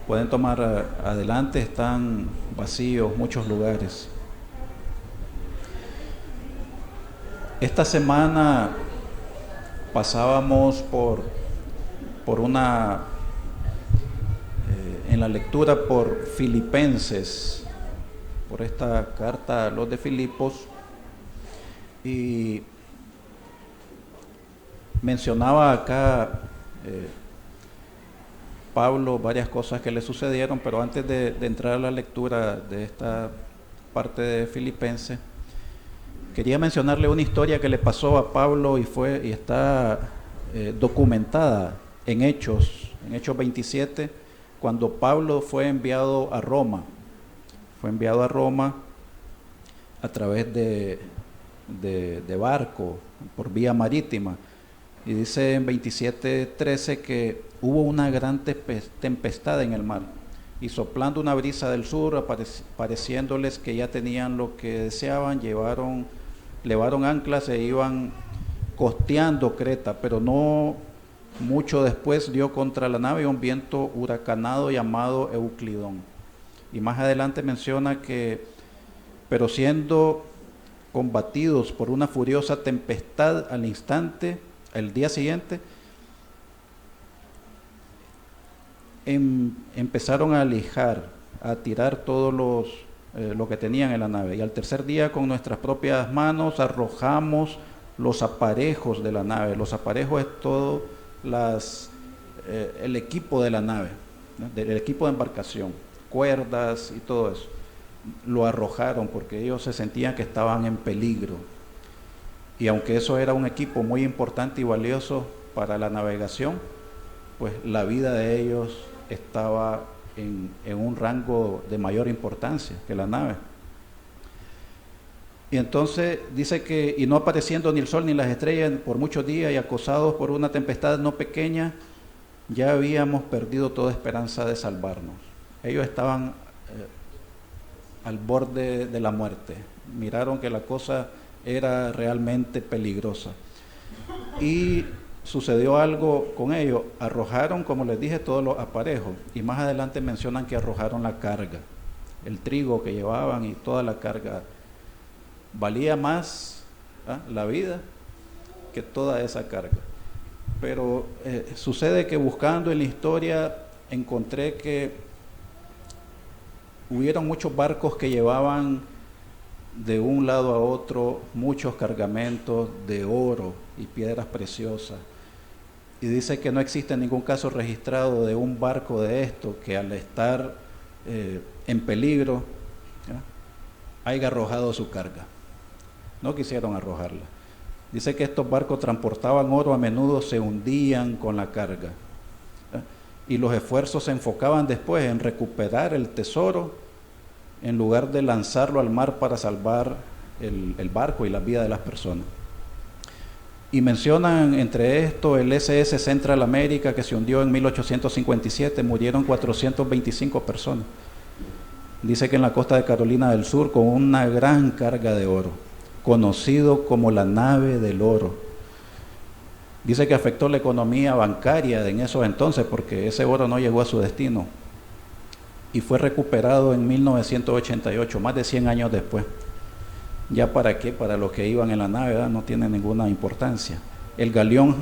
Pueden tomar adelante, están vacíos muchos lugares. Esta semana pasábamos por en la lectura por Filipenses, por esta carta a los de Filipos, y mencionaba acá Pablo varias cosas que le sucedieron, pero antes de entrar a la lectura de esta parte de Filipenses, quería mencionarle una historia que le pasó a Pablo y está documentada en Hechos 27, cuando Pablo fue enviado a Roma. Fue enviado a Roma a través de barco, por vía marítima. Y dice en 27:13 que hubo una gran tempestad en el mar, y soplando una brisa del sur, pareciéndoles que ya tenían lo que deseaban, levaron anclas e iban costeando Creta, pero no mucho después dio contra la nave un viento huracanado llamado Euclidón. Y más adelante menciona que, pero siendo combatidos por una furiosa tempestad al instante, el día siguiente, empezaron a alijar, a tirar todos lo que tenían en la nave. Y al tercer día, con nuestras propias manos, arrojamos los aparejos de la nave. Los aparejos es todo el equipo de la nave, ¿no? El equipo de embarcación, cuerdas y todo eso. Lo arrojaron porque ellos se sentían que estaban en peligro. Y aunque eso era un equipo muy importante y valioso para la navegación, pues la vida de ellos estaba en un rango de mayor importancia que la nave. Y entonces dice que, y no apareciendo ni el sol ni las estrellas por muchos días, y acosados por una tempestad no pequeña, ya habíamos perdido toda esperanza de salvarnos. Ellos estaban al borde de la muerte. Miraron que la cosa era realmente peligrosa. Y sucedió algo con ellos. Arrojaron, como les dije, todos los aparejos. Y más adelante mencionan que arrojaron la carga. El trigo que llevaban y toda la carga. Valía más la vida que toda esa carga. Pero sucede que buscando en la historia encontré que hubieron muchos barcos que llevaban de un lado a otro muchos cargamentos de oro y piedras preciosas. Y dice que no existe ningún caso registrado de un barco de esto que al estar en peligro haya arrojado su carga. No quisieron arrojarla. Dice que estos barcos transportaban oro, a menudo se hundían con la carga. Y los esfuerzos se enfocaban después en recuperar el tesoro en lugar de lanzarlo al mar para salvar el barco y la vida de las personas. Y mencionan entre esto el SS Central America, que se hundió en 1857, murieron 425 personas. Dice que en la costa de Carolina del Sur, con una gran carga de oro, conocido como la nave del oro. Dice que afectó la economía bancaria en esos entonces, porque ese oro no llegó a su destino. Y fue recuperado en 1988, más de 100 años después. ¿Ya para qué? Para los que iban en la nave, ¿verdad? No tiene ninguna importancia. El galeón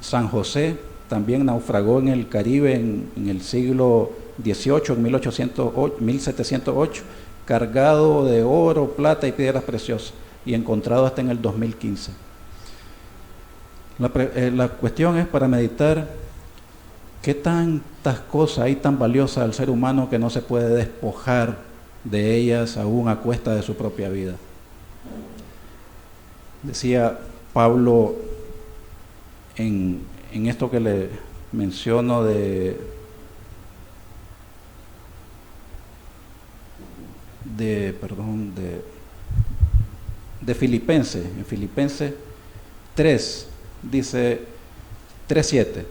San José también naufragó en el Caribe en el siglo XVIII, en 1708, cargado de oro, plata y piedras preciosas, y encontrado hasta en el 2015. La cuestión es para meditar qué tantas cosas hay tan valiosas al ser humano que no se puede despojar de ellas aún a cuesta de su propia vida. Decía Pablo en esto que le menciono de Filipenses, en Filipenses 3, dice 3:7,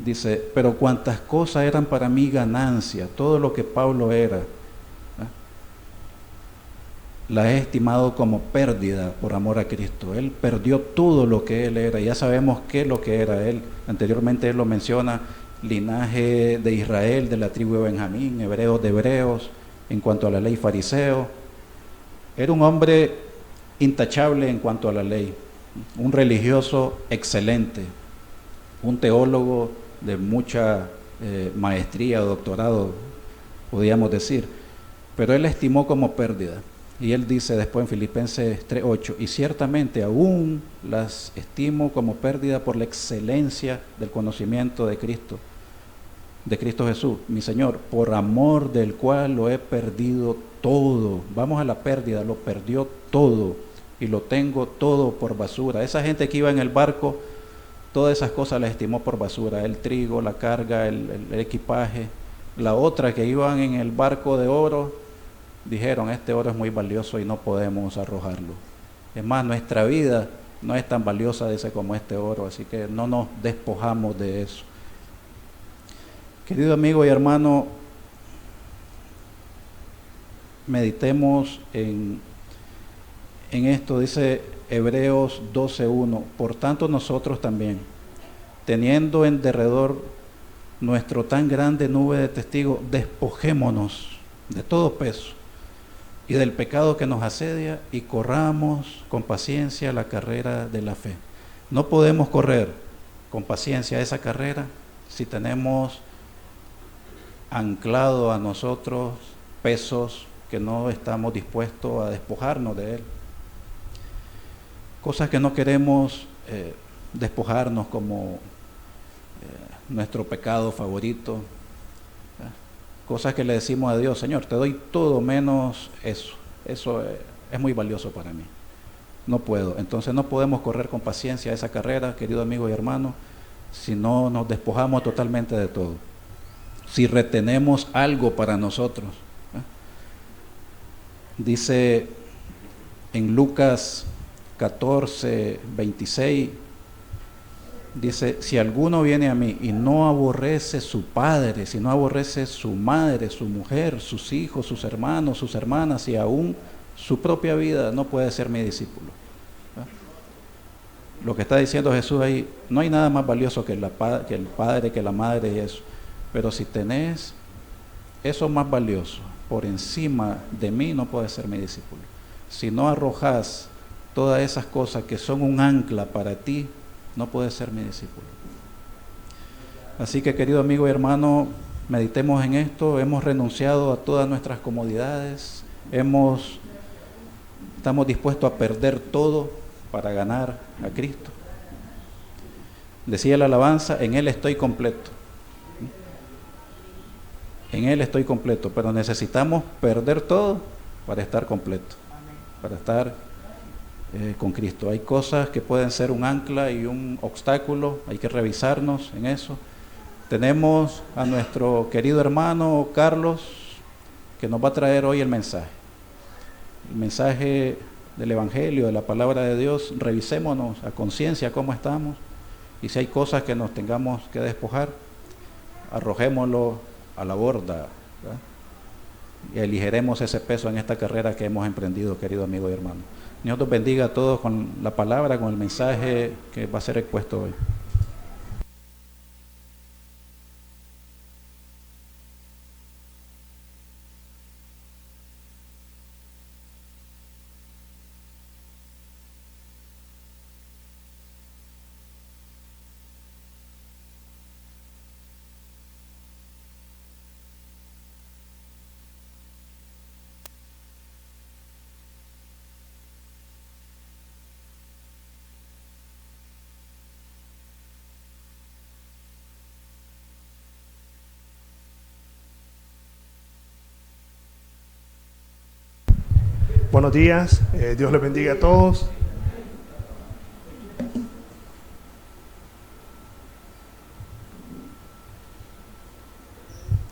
dice, pero cuantas cosas eran para mí ganancia, todo lo que Pablo era, las he estimado como pérdida por amor a Cristo. Él perdió todo lo que él era, ya sabemos qué es lo que era él. Anteriormente él lo menciona, linaje de Israel, de la tribu de Benjamín, hebreos de hebreos, en cuanto a la ley fariseo. Era un hombre intachable en cuanto a la ley, un religioso excelente, un teólogo de mucha maestría o doctorado, podríamos decir, pero él estimó como pérdida. Y él dice después en Filipenses 3:8, y ciertamente aún las estimo como pérdida por la excelencia del conocimiento de Cristo Jesús, mi Señor, por amor del cual lo he perdido todo. Vamos a la pérdida, lo perdió todo y lo tengo todo por basura. Esa gente que iba en el barco, todas esas cosas las estimó por basura, el trigo, la carga, el equipaje. La otra que iban en el barco de oro, dijeron, este oro es muy valioso y no podemos arrojarlo. Es más, nuestra vida no es tan valiosa como este oro, así que no nos despojamos de eso. Querido amigo y hermano, meditemos en esto. Dice Hebreos 12:1, por tanto nosotros también, teniendo en derredor nuestro tan grande nube de testigos, despojémonos de todo peso y del pecado que nos asedia y corramos con paciencia la carrera de la fe. No podemos correr con paciencia esa carrera si tenemos anclado a nosotros pesos que no estamos dispuestos a despojarnos de él. Cosas que no queremos despojarnos, como nuestro pecado favorito. Cosas que le decimos a Dios, Señor, te doy todo menos eso. Eso es muy valioso para mí. No puedo. Entonces no podemos correr con paciencia esa carrera, querido amigo y hermano, si no nos despojamos totalmente de todo. Si retenemos algo para nosotros. Dice en Lucas 14:26, dice, si alguno viene a mí y no aborrece su padre, si no aborrece su madre, su mujer, sus hijos, sus hermanos, sus hermanas y aún su propia vida, no puede ser mi discípulo. Lo que está diciendo Jesús ahí, no hay nada más valioso que el padre, que la madre y eso. Pero si tenés eso más valioso por encima de mí, no puedes ser mi discípulo. Si no arrojas todas esas cosas que son un ancla para ti, no puedes ser mi discípulo. Así que, querido amigo y hermano, meditemos en esto. Hemos renunciado a todas nuestras comodidades, estamos dispuestos a perder todo para ganar a Cristo. Decía la alabanza, en Él estoy completo. En Él estoy completo, pero necesitamos perder todo para estar completo, para estar con Cristo. Hay cosas que pueden ser un ancla y un obstáculo, hay que revisarnos en eso. Tenemos a nuestro querido hermano Carlos, que nos va a traer hoy el mensaje del Evangelio, de la palabra de Dios. Revisémonos a conciencia cómo estamos, y si hay cosas que nos tengamos que despojar, arrojémoslo a la borda, ¿verdad? Y aligeremos ese peso en esta carrera que hemos emprendido, querido amigo y hermano. Dios los bendiga a todos con la palabra, con el mensaje que va a ser expuesto hoy. Buenos días, Dios les bendiga a todos.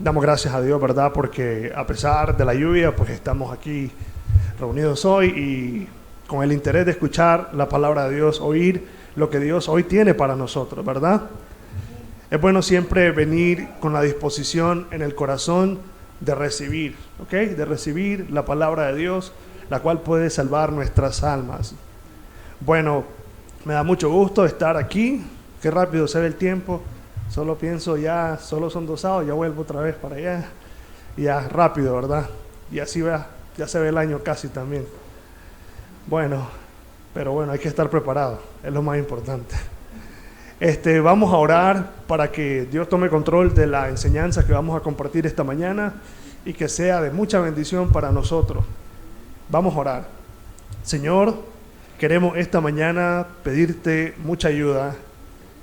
Damos gracias a Dios, ¿verdad? Porque a pesar de la lluvia, pues estamos aquí reunidos hoy y con el interés de escuchar la palabra de Dios, oír lo que Dios hoy tiene para nosotros, ¿verdad? Es bueno siempre venir con la disposición en el corazón de recibir, ¿ok? De recibir la palabra de Dios, la cual puede salvar nuestras almas. Bueno, me da mucho gusto estar aquí. Qué rápido se ve el tiempo. Solo pienso ya, solo son 2 sábados, ya vuelvo otra vez para allá. Ya rápido, ¿verdad? Y así ya se ve el año casi también. Bueno, pero bueno, hay que estar preparado, es lo más importante. Vamos a orar para que Dios tome control de la enseñanza que vamos a compartir esta mañana y que sea de mucha bendición para nosotros. Vamos a orar. Señor, queremos esta mañana pedirte mucha ayuda.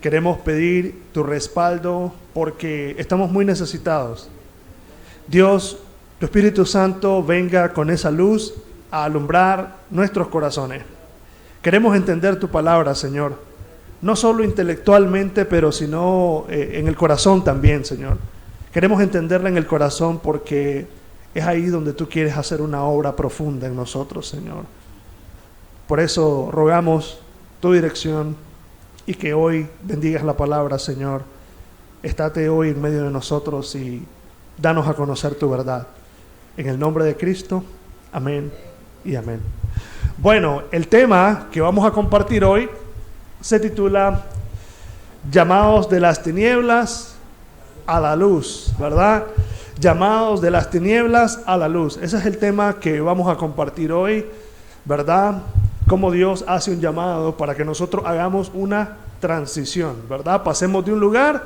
Queremos pedir tu respaldo porque estamos muy necesitados. Dios, tu Espíritu Santo venga con esa luz a alumbrar nuestros corazones. Queremos entender tu palabra, Señor. No solo intelectualmente, pero sino en el corazón también, Señor. Queremos entenderla en el corazón porque es ahí donde tú quieres hacer una obra profunda en nosotros, Señor. Por eso rogamos tu dirección y que hoy bendigas la palabra, Señor. Estate hoy en medio de nosotros y danos a conocer tu verdad. En el nombre de Cristo, amén y amén. Bueno, el tema que vamos a compartir hoy se titula Llamados de las tinieblas a la luz, ¿verdad? Llamados de las tinieblas a la luz. Ese es el tema que vamos a compartir hoy, ¿verdad? Cómo Dios hace un llamado para que nosotros hagamos una transición, ¿verdad? Pasemos de un lugar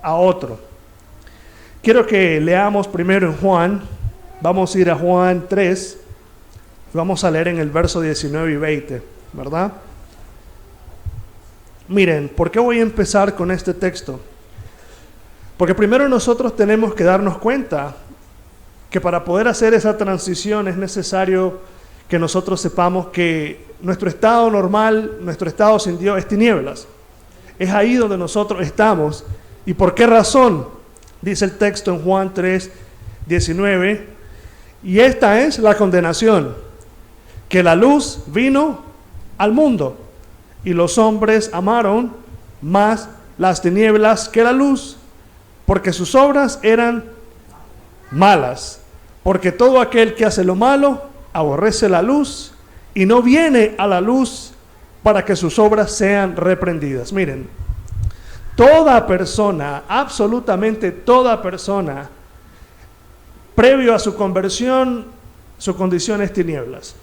a otro. Quiero que leamos primero en Juan. Vamos a ir a Juan 3. Vamos a leer en el verso 19 y 20, ¿verdad? Miren, ¿por qué voy a empezar con este texto? Porque primero nosotros tenemos que darnos cuenta que para poder hacer esa transición es necesario que nosotros sepamos que nuestro estado normal, nuestro estado sin Dios es tinieblas. Es ahí donde nosotros estamos. ¿Y por qué razón? Dice el texto en Juan 3, 19. Y esta es la condenación, que la luz vino al mundo. Y los hombres amaron más las tinieblas que la luz, porque sus obras eran malas. Porque todo aquel que hace lo malo aborrece la luz y no viene a la luz para que sus obras sean reprendidas. Miren, toda persona, absolutamente toda persona, previo a su conversión, su condición es tinieblas.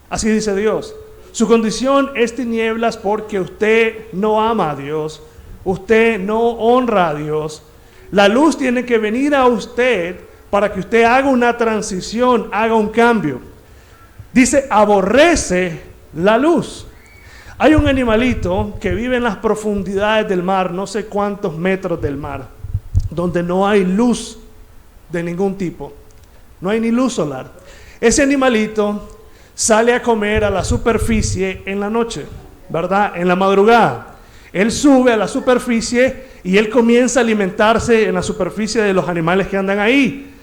Así dice Dios. Su condición es tinieblas porque usted no ama a Dios, usted no honra a Dios. La luz tiene que venir a usted para que usted haga una transición, haga un cambio. Dice, aborrece la luz. Hay un animalito que vive en las profundidades del mar, no sé cuántos metros del mar, donde no hay luz de ningún tipo, no hay ni luz solar. Ese animalito sale a comer a la superficie en la noche, ¿verdad? En la madrugada. Él sube a la superficie y él comienza a alimentarse en la superficie de los animales que andan ahí.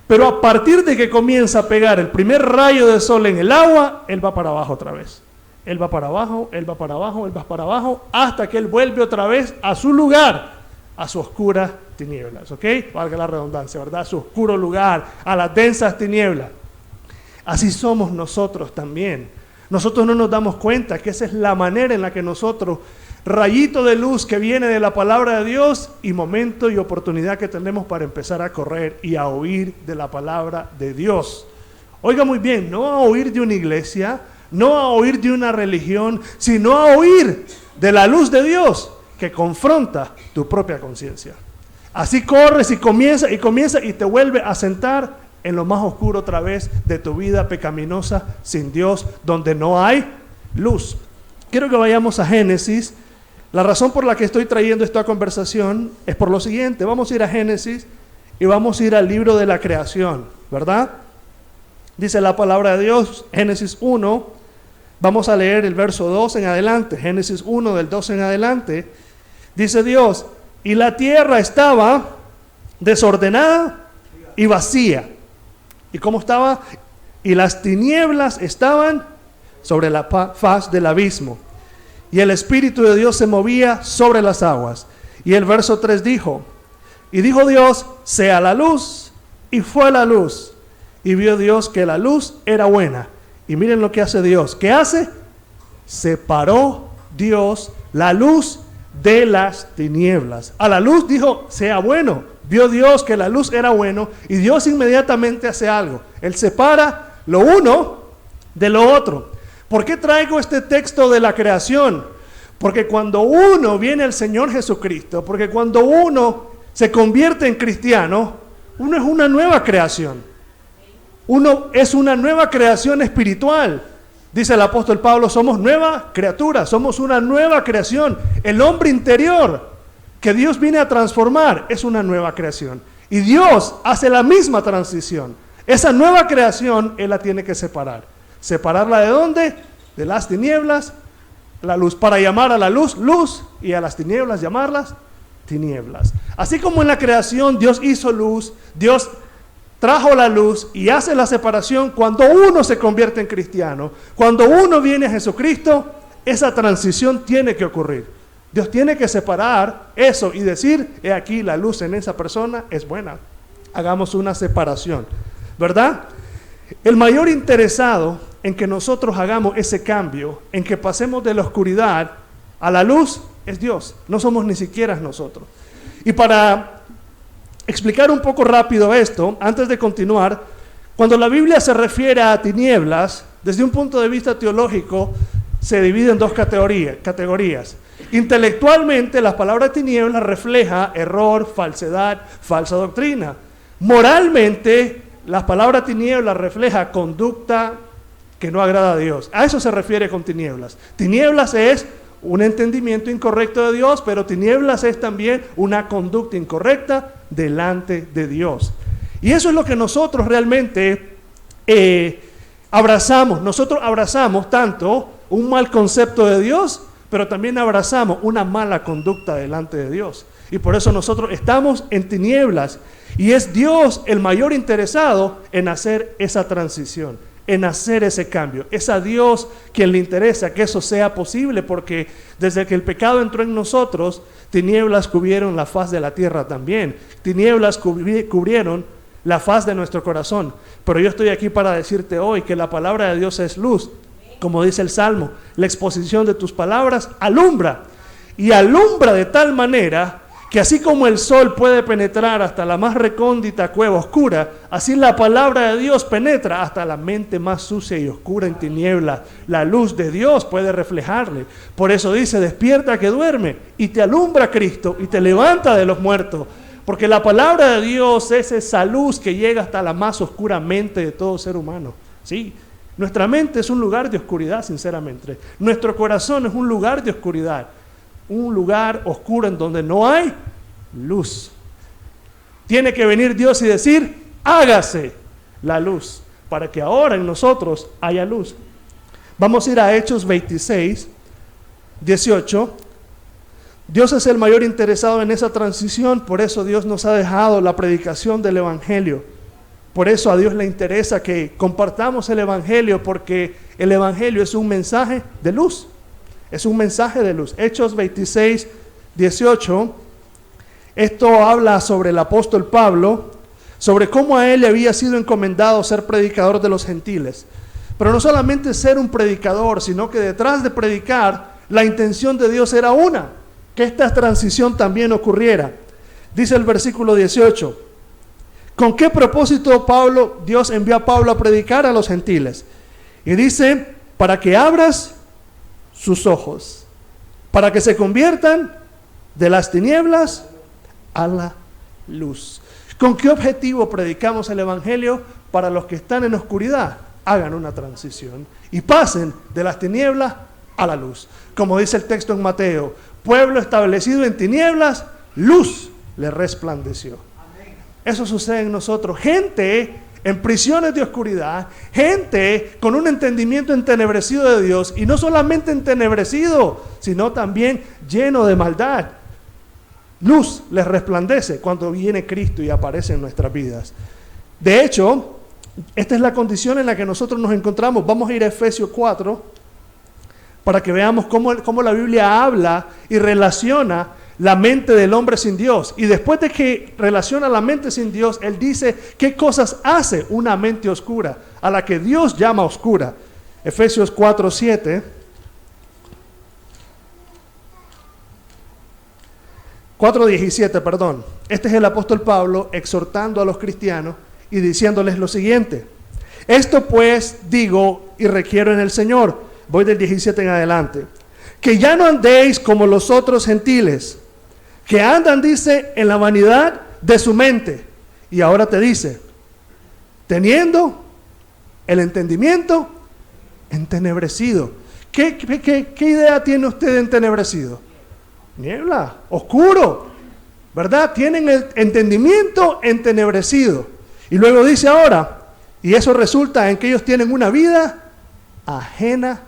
Pero a partir de que comienza a pegar el primer rayo de sol en el agua, él va para abajo otra vez. Él va para abajo, él va para abajo, él va para abajo, hasta que él vuelve otra vez a su lugar, a su oscura tinieblas, ¿ok? Valga la redundancia, ¿verdad? A su oscuro lugar, a las densas tinieblas. Así somos nosotros también. Nosotros no nos damos cuenta que esa es la manera en la que nosotros, rayito de luz que viene de la palabra de Dios y momento y oportunidad que tenemos para empezar a correr y a oír de la palabra de Dios. Oiga muy bien, no a oír de una iglesia, no a oír de una religión, sino a oír de la luz de Dios que confronta tu propia conciencia. Así corres y comienza y te vuelve a sentar en lo más oscuro otra vez de tu vida pecaminosa sin Dios, donde no hay luz. Quiero que vayamos a Génesis. La razón por la que estoy trayendo esta conversación es por lo siguiente. Vamos a ir a Génesis y vamos a ir al libro de la creación, ¿verdad? Dice la palabra de Dios, Génesis 1, vamos a leer el verso 2 en adelante, Génesis 1 del 2 en adelante. Dice Dios, y la tierra estaba desordenada y vacía. ¿Y cómo estaba? Y las tinieblas estaban sobre la faz del abismo. Y el Espíritu de Dios se movía sobre las aguas. Y el verso 3 dijo, y dijo Dios, sea la luz, y fue la luz. Y vio Dios que la luz era buena. Y miren lo que hace Dios. ¿Qué hace? Separó Dios la luz de las tinieblas. A la luz dijo, sea bueno. Vio Dios que la luz era bueno y Dios inmediatamente hace algo. Él separa lo uno de lo otro. ¿Por qué traigo este texto de la creación? Porque cuando uno viene al Señor Jesucristo, porque cuando uno se convierte en cristiano, uno es una nueva creación. Uno es una nueva creación espiritual. Dice el apóstol Pablo, somos nueva criatura, somos una nueva creación. El hombre interior que Dios viene a transformar es una nueva creación. Y Dios hace la misma transición. Esa nueva creación, Él la tiene que separar. ¿Separarla de dónde? De las tinieblas, la luz. Para llamar a la luz, luz, y a las tinieblas llamarlas tinieblas. Así como en la creación Dios hizo luz, Dios trajo la luz y hace la separación cuando uno se convierte en cristiano. Cuando uno viene a Jesucristo, esa transición tiene que ocurrir. Dios tiene que separar eso y decir, he aquí la luz en esa persona es buena. Hagamos una separación, ¿verdad? El mayor interesado en que nosotros hagamos ese cambio, en que pasemos de la oscuridad a la luz, es Dios. No somos ni siquiera nosotros. Y para explicar un poco rápido esto, antes de continuar, cuando la Biblia se refiere a tinieblas, desde un punto de vista teológico, se divide en dos categorías. Intelectualmente, la palabra tinieblas refleja error, falsedad, falsa doctrina. Moralmente, la palabra tinieblas refleja conducta que no agrada a Dios. A eso se refiere con tinieblas. Tinieblas es un entendimiento incorrecto de Dios, pero tinieblas es también una conducta incorrecta delante de Dios. Y eso es lo que nosotros realmente abrazamos. Nosotros abrazamos tanto un mal concepto de Dios, pero también abrazamos una mala conducta delante de Dios. Y por eso nosotros estamos en tinieblas. Y es Dios el mayor interesado en hacer esa transición, en hacer ese cambio. Es a Dios quien le interesa que eso sea posible, porque desde que el pecado entró en nosotros, tinieblas cubrieron la faz de la tierra también. Tinieblas cubrieron la faz de nuestro corazón. Pero yo estoy aquí para decirte hoy que la palabra de Dios es luz. Como dice el Salmo, la exposición de tus palabras alumbra. Y alumbra de tal manera que así como el sol puede penetrar hasta la más recóndita cueva oscura, así la palabra de Dios penetra hasta la mente más sucia y oscura en tinieblas. La luz de Dios puede reflejarle. Por eso dice, despierta que duerme, y te alumbra Cristo, y te levanta de los muertos. Porque la palabra de Dios es esa luz que llega hasta la más oscura mente de todo ser humano. Sí, nuestra mente es un lugar de oscuridad, sinceramente. Nuestro corazón es un lugar de oscuridad. Un lugar oscuro en donde no hay luz. Tiene que venir Dios y decir, hágase la luz, para que ahora en nosotros haya luz. Vamos a ir a Hechos 26, 18. Dios es el mayor interesado en esa transición, por eso Dios nos ha dejado la predicación del Evangelio. Por eso a Dios le interesa que compartamos el Evangelio, porque el Evangelio es un mensaje de luz. Es un mensaje de luz. Hechos 26, 18. Esto habla sobre el apóstol Pablo, sobre cómo a él le había sido encomendado ser predicador de los gentiles. Pero no solamente ser un predicador, sino que detrás de predicar, la intención de Dios era una, que esta transición también ocurriera. Dice el versículo 18, ¿con qué propósito Dios envió a Pablo a predicar a los gentiles? Y dice, para que abras sus ojos, para que se conviertan de las tinieblas a la luz. ¿Con qué objetivo predicamos el Evangelio? Para los que están en oscuridad, hagan una transición y pasen de las tinieblas a la luz. Como dice el texto en Mateo, pueblo establecido en tinieblas, luz le resplandeció. Eso sucede en nosotros, gente en prisiones de oscuridad, gente con un entendimiento entenebrecido de Dios, y no solamente entenebrecido, sino también lleno de maldad. Luz les resplandece cuando viene Cristo y aparece en nuestras vidas. De hecho, esta es la condición en la que nosotros nos encontramos. Vamos a ir a Efesios 4 para que veamos cómo la Biblia habla y relaciona la mente del hombre sin Dios. Y después de que relaciona la mente sin Dios, él dice qué cosas hace una mente oscura, a la que Dios llama oscura. Efesios 4:7. 4:17, perdón. Este es el apóstol Pablo exhortando a los cristianos y diciéndoles lo siguiente. Esto pues digo y requiero en el Señor. Voy del 17 en adelante. Que ya no andéis como los otros gentiles, que andan, dice, en la vanidad de su mente. Y ahora te dice, teniendo el entendimiento entenebrecido. ¿Qué idea tiene usted de entenebrecido? Niebla, oscuro, ¿verdad? Tienen el entendimiento entenebrecido. Y luego dice ahora, y eso resulta en que ellos tienen una vida ajena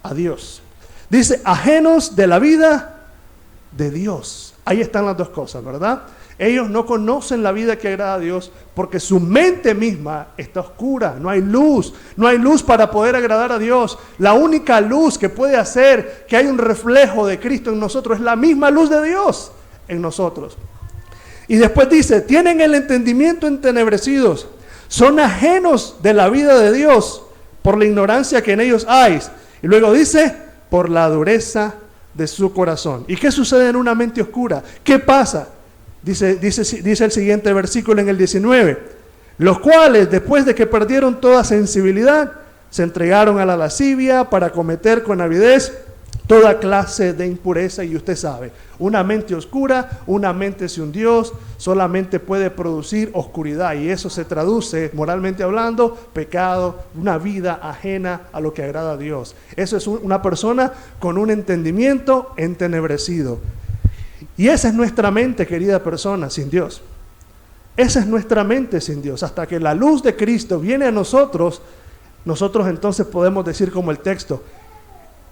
a Dios. Dice, ajenos de la vida de Dios. Ahí están las dos cosas, ¿verdad? Ellos no conocen la vida que agrada a Dios porque su mente misma está oscura, no hay luz para poder agradar a Dios. La única luz que puede hacer que haya un reflejo de Cristo en nosotros es la misma luz de Dios en nosotros. Y después dice, tienen el entendimiento entenebrecidos, son ajenos de la vida de Dios por la ignorancia que en ellos hay. Y luego dice, por la dureza de su corazón. ¿Y qué sucede en una mente oscura? ¿Qué pasa? Dice el siguiente versículo en el 19, los cuales después de que perdieron toda sensibilidad, se entregaron a la lascivia para cometer con avidez toda clase de impureza. Y usted sabe, una mente oscura, una mente sin Dios, solamente puede producir oscuridad, y eso se traduce, moralmente hablando, pecado, una vida ajena a lo que agrada a Dios. Eso es una persona con un entendimiento entenebrecido. Y esa es nuestra mente, querida persona, sin Dios. Esa es nuestra mente sin Dios. Hasta que la luz de Cristo viene a nosotros, nosotros entonces podemos decir como el texto,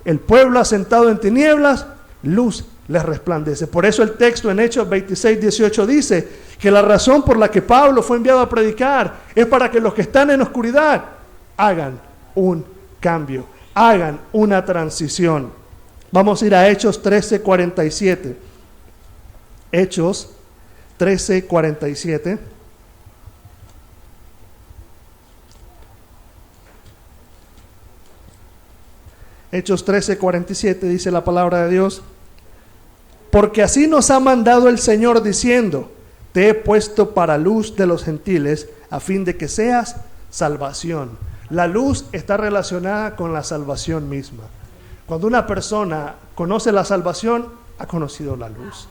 el pueblo asentado en tinieblas, luz les resplandece. Por eso el texto en Hechos 26:18 dice que la razón por la que Pablo fue enviado a predicar es para que los que están en oscuridad hagan un cambio, hagan una transición. Vamos a ir a Hechos 13:47. Hechos 13:47. Hechos 13:47 dice la palabra de Dios, porque así nos ha mandado el Señor diciendo, te he puesto para luz de los gentiles, a fin de que seas salvación. La luz está relacionada con la salvación misma. Cuando una persona conoce la salvación, ha conocido la luz.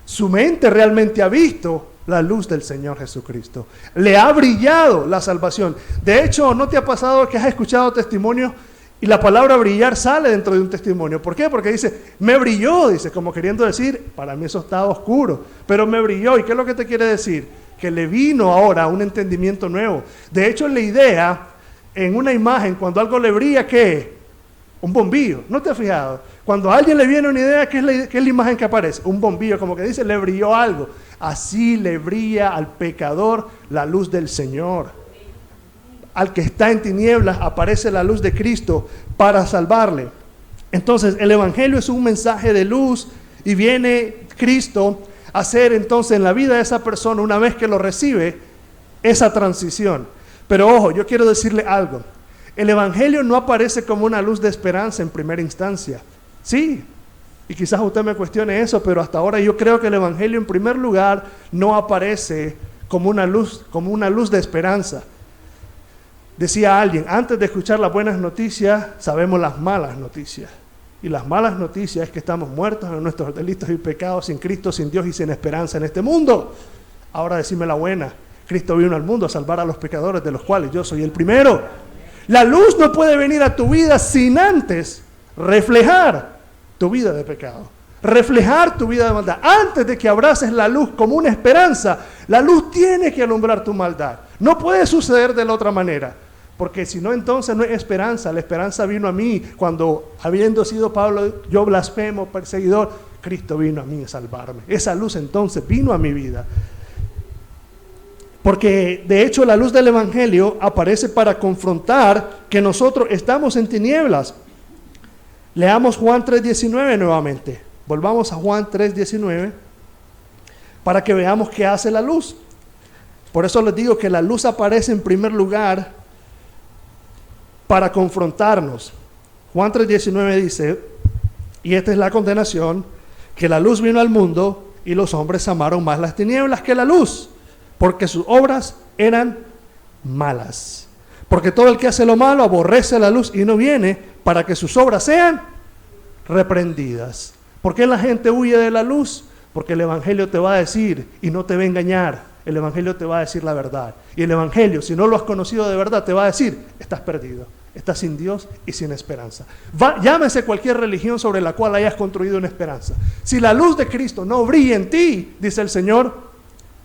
Su mente realmente ha visto la luz del Señor Jesucristo. Le ha brillado la salvación. De hecho, ¿no te ha pasado que has escuchado testimonios y la palabra brillar sale dentro de un testimonio? ¿Por qué? Porque dice, me brilló, dice, como queriendo decir, para mí eso estaba oscuro, pero me brilló. ¿Y qué es lo que te quiere decir? Que le vino ahora un entendimiento nuevo. De hecho, la idea, en una imagen, cuando algo le brilla, ¿qué? Un bombillo. ¿No te has fijado? Cuando a alguien le viene una idea, ¿qué es la imagen que aparece? Un bombillo, como que dice, le brilló algo. Así le brilla al pecador la luz del Señor. Al que está en tinieblas aparece la luz de Cristo para salvarle. Entonces el Evangelio es un mensaje de luz y viene Cristo a hacer entonces en la vida de esa persona, una vez que lo recibe, esa transición. Pero ojo, yo quiero decirle algo. El Evangelio no aparece como una luz de esperanza en primera instancia. Sí, y quizás usted me cuestione eso, pero hasta ahora yo creo que el Evangelio en primer lugar no aparece como una luz de esperanza. Decía alguien, antes de escuchar las buenas noticias, sabemos las malas noticias. Y las malas noticias es que estamos muertos en nuestros delitos y pecados, sin Cristo, sin Dios y sin esperanza en este mundo. Ahora decime la buena, Cristo vino al mundo a salvar a los pecadores, de los cuales yo soy el primero. La luz no puede venir a tu vida sin antes reflejar tu vida de pecado, reflejar tu vida de maldad. Antes de que abraces la luz como una esperanza, la luz tiene que alumbrar tu maldad. No puede suceder de la otra manera, porque si no, entonces no es esperanza. La esperanza vino a mí cuando, habiendo sido Pablo, yo blasfemo, perseguidor, Cristo vino a mí a salvarme. Esa luz entonces vino a mi vida. Porque de hecho la luz del Evangelio aparece para confrontar que nosotros estamos en tinieblas. Leamos Juan 3:19 nuevamente. Volvamos a Juan 3:19 para que veamos qué hace la luz. Por eso les digo que la luz aparece en primer lugar para confrontarnos. Juan 3:19 dice, y esta es la condenación, que la luz vino al mundo y los hombres amaron más las tinieblas que la luz, porque sus obras eran malas. Porque todo el que hace lo malo aborrece la luz y no viene para que sus obras sean reprendidas. ¿Por qué la gente huye de la luz? Porque el Evangelio te va a decir y no te va a engañar. El Evangelio te va a decir la verdad. Y el Evangelio, si no lo has conocido de verdad, te va a decir, estás perdido, estás sin Dios y sin esperanza. Llámese cualquier religión sobre la cual hayas construido una esperanza. Si la luz de Cristo no brilla en ti, dice el Señor,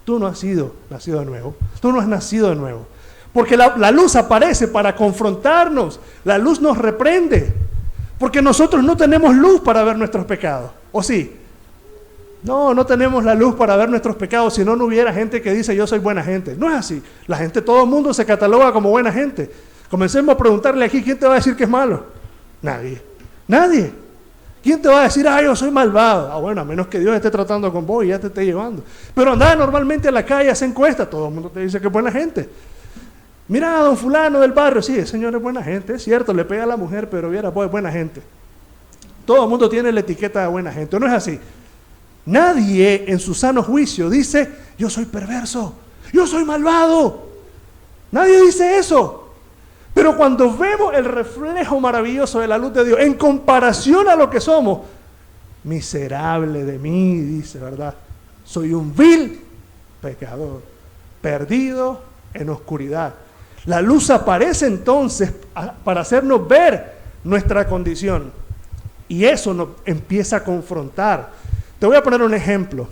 tú no has sido nacido de nuevo. Tú no has nacido de nuevo. Porque la luz aparece para confrontarnos. La luz nos reprende. Porque nosotros no tenemos luz para ver nuestros pecados. ¿O sí? No tenemos la luz para ver nuestros pecados, si no hubiera gente que dice yo soy buena gente. No es así. La gente, todo el mundo se cataloga como buena gente. Comencemos a preguntarle aquí, ¿quién te va a decir que es malo? Nadie. ¿Quién te va a decir, yo soy malvado? Bueno, a menos que Dios esté tratando con vos y ya te esté llevando. Pero anda normalmente a la calle, hace encuestas, todo el mundo te dice que es buena gente. Mira a don fulano del barrio, sí, el señor es buena gente, es cierto, le pega a la mujer, pero viera, pues es buena gente. Todo el mundo tiene la etiqueta de buena gente, ¿no es así? Nadie en su sano juicio dice, yo soy perverso, yo soy malvado. Nadie dice eso. Pero cuando vemos el reflejo maravilloso de la luz de Dios, en comparación a lo que somos, miserable de mí, dice, ¿verdad? Soy un vil pecador, perdido en oscuridad. La luz aparece entonces para hacernos ver nuestra condición. Y eso nos empieza a confrontar. Te voy a poner un ejemplo.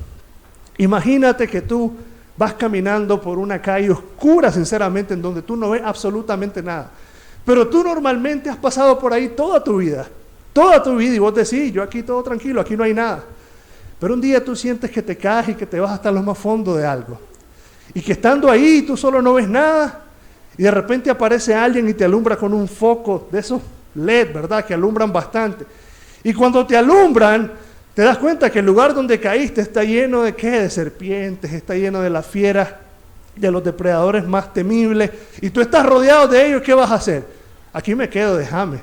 Imagínate que tú vas caminando por una calle oscura, sinceramente, en donde tú no ves absolutamente nada. Pero tú normalmente has pasado por ahí toda tu vida, y vos decís, yo aquí todo tranquilo, aquí no hay nada. Pero un día tú sientes que te caes y que te vas hasta lo más fondo de algo. Y que estando ahí tú solo no ves nada, y de repente aparece alguien y te alumbra con un foco de esos LED, ¿verdad? Que alumbran bastante. Y cuando te alumbran, te das cuenta que el lugar donde caíste está lleno de ¿qué? De serpientes, está lleno de las fieras, de los depredadores más temibles, y tú estás rodeado de ellos. ¿Qué vas a hacer? Aquí me quedo, déjame.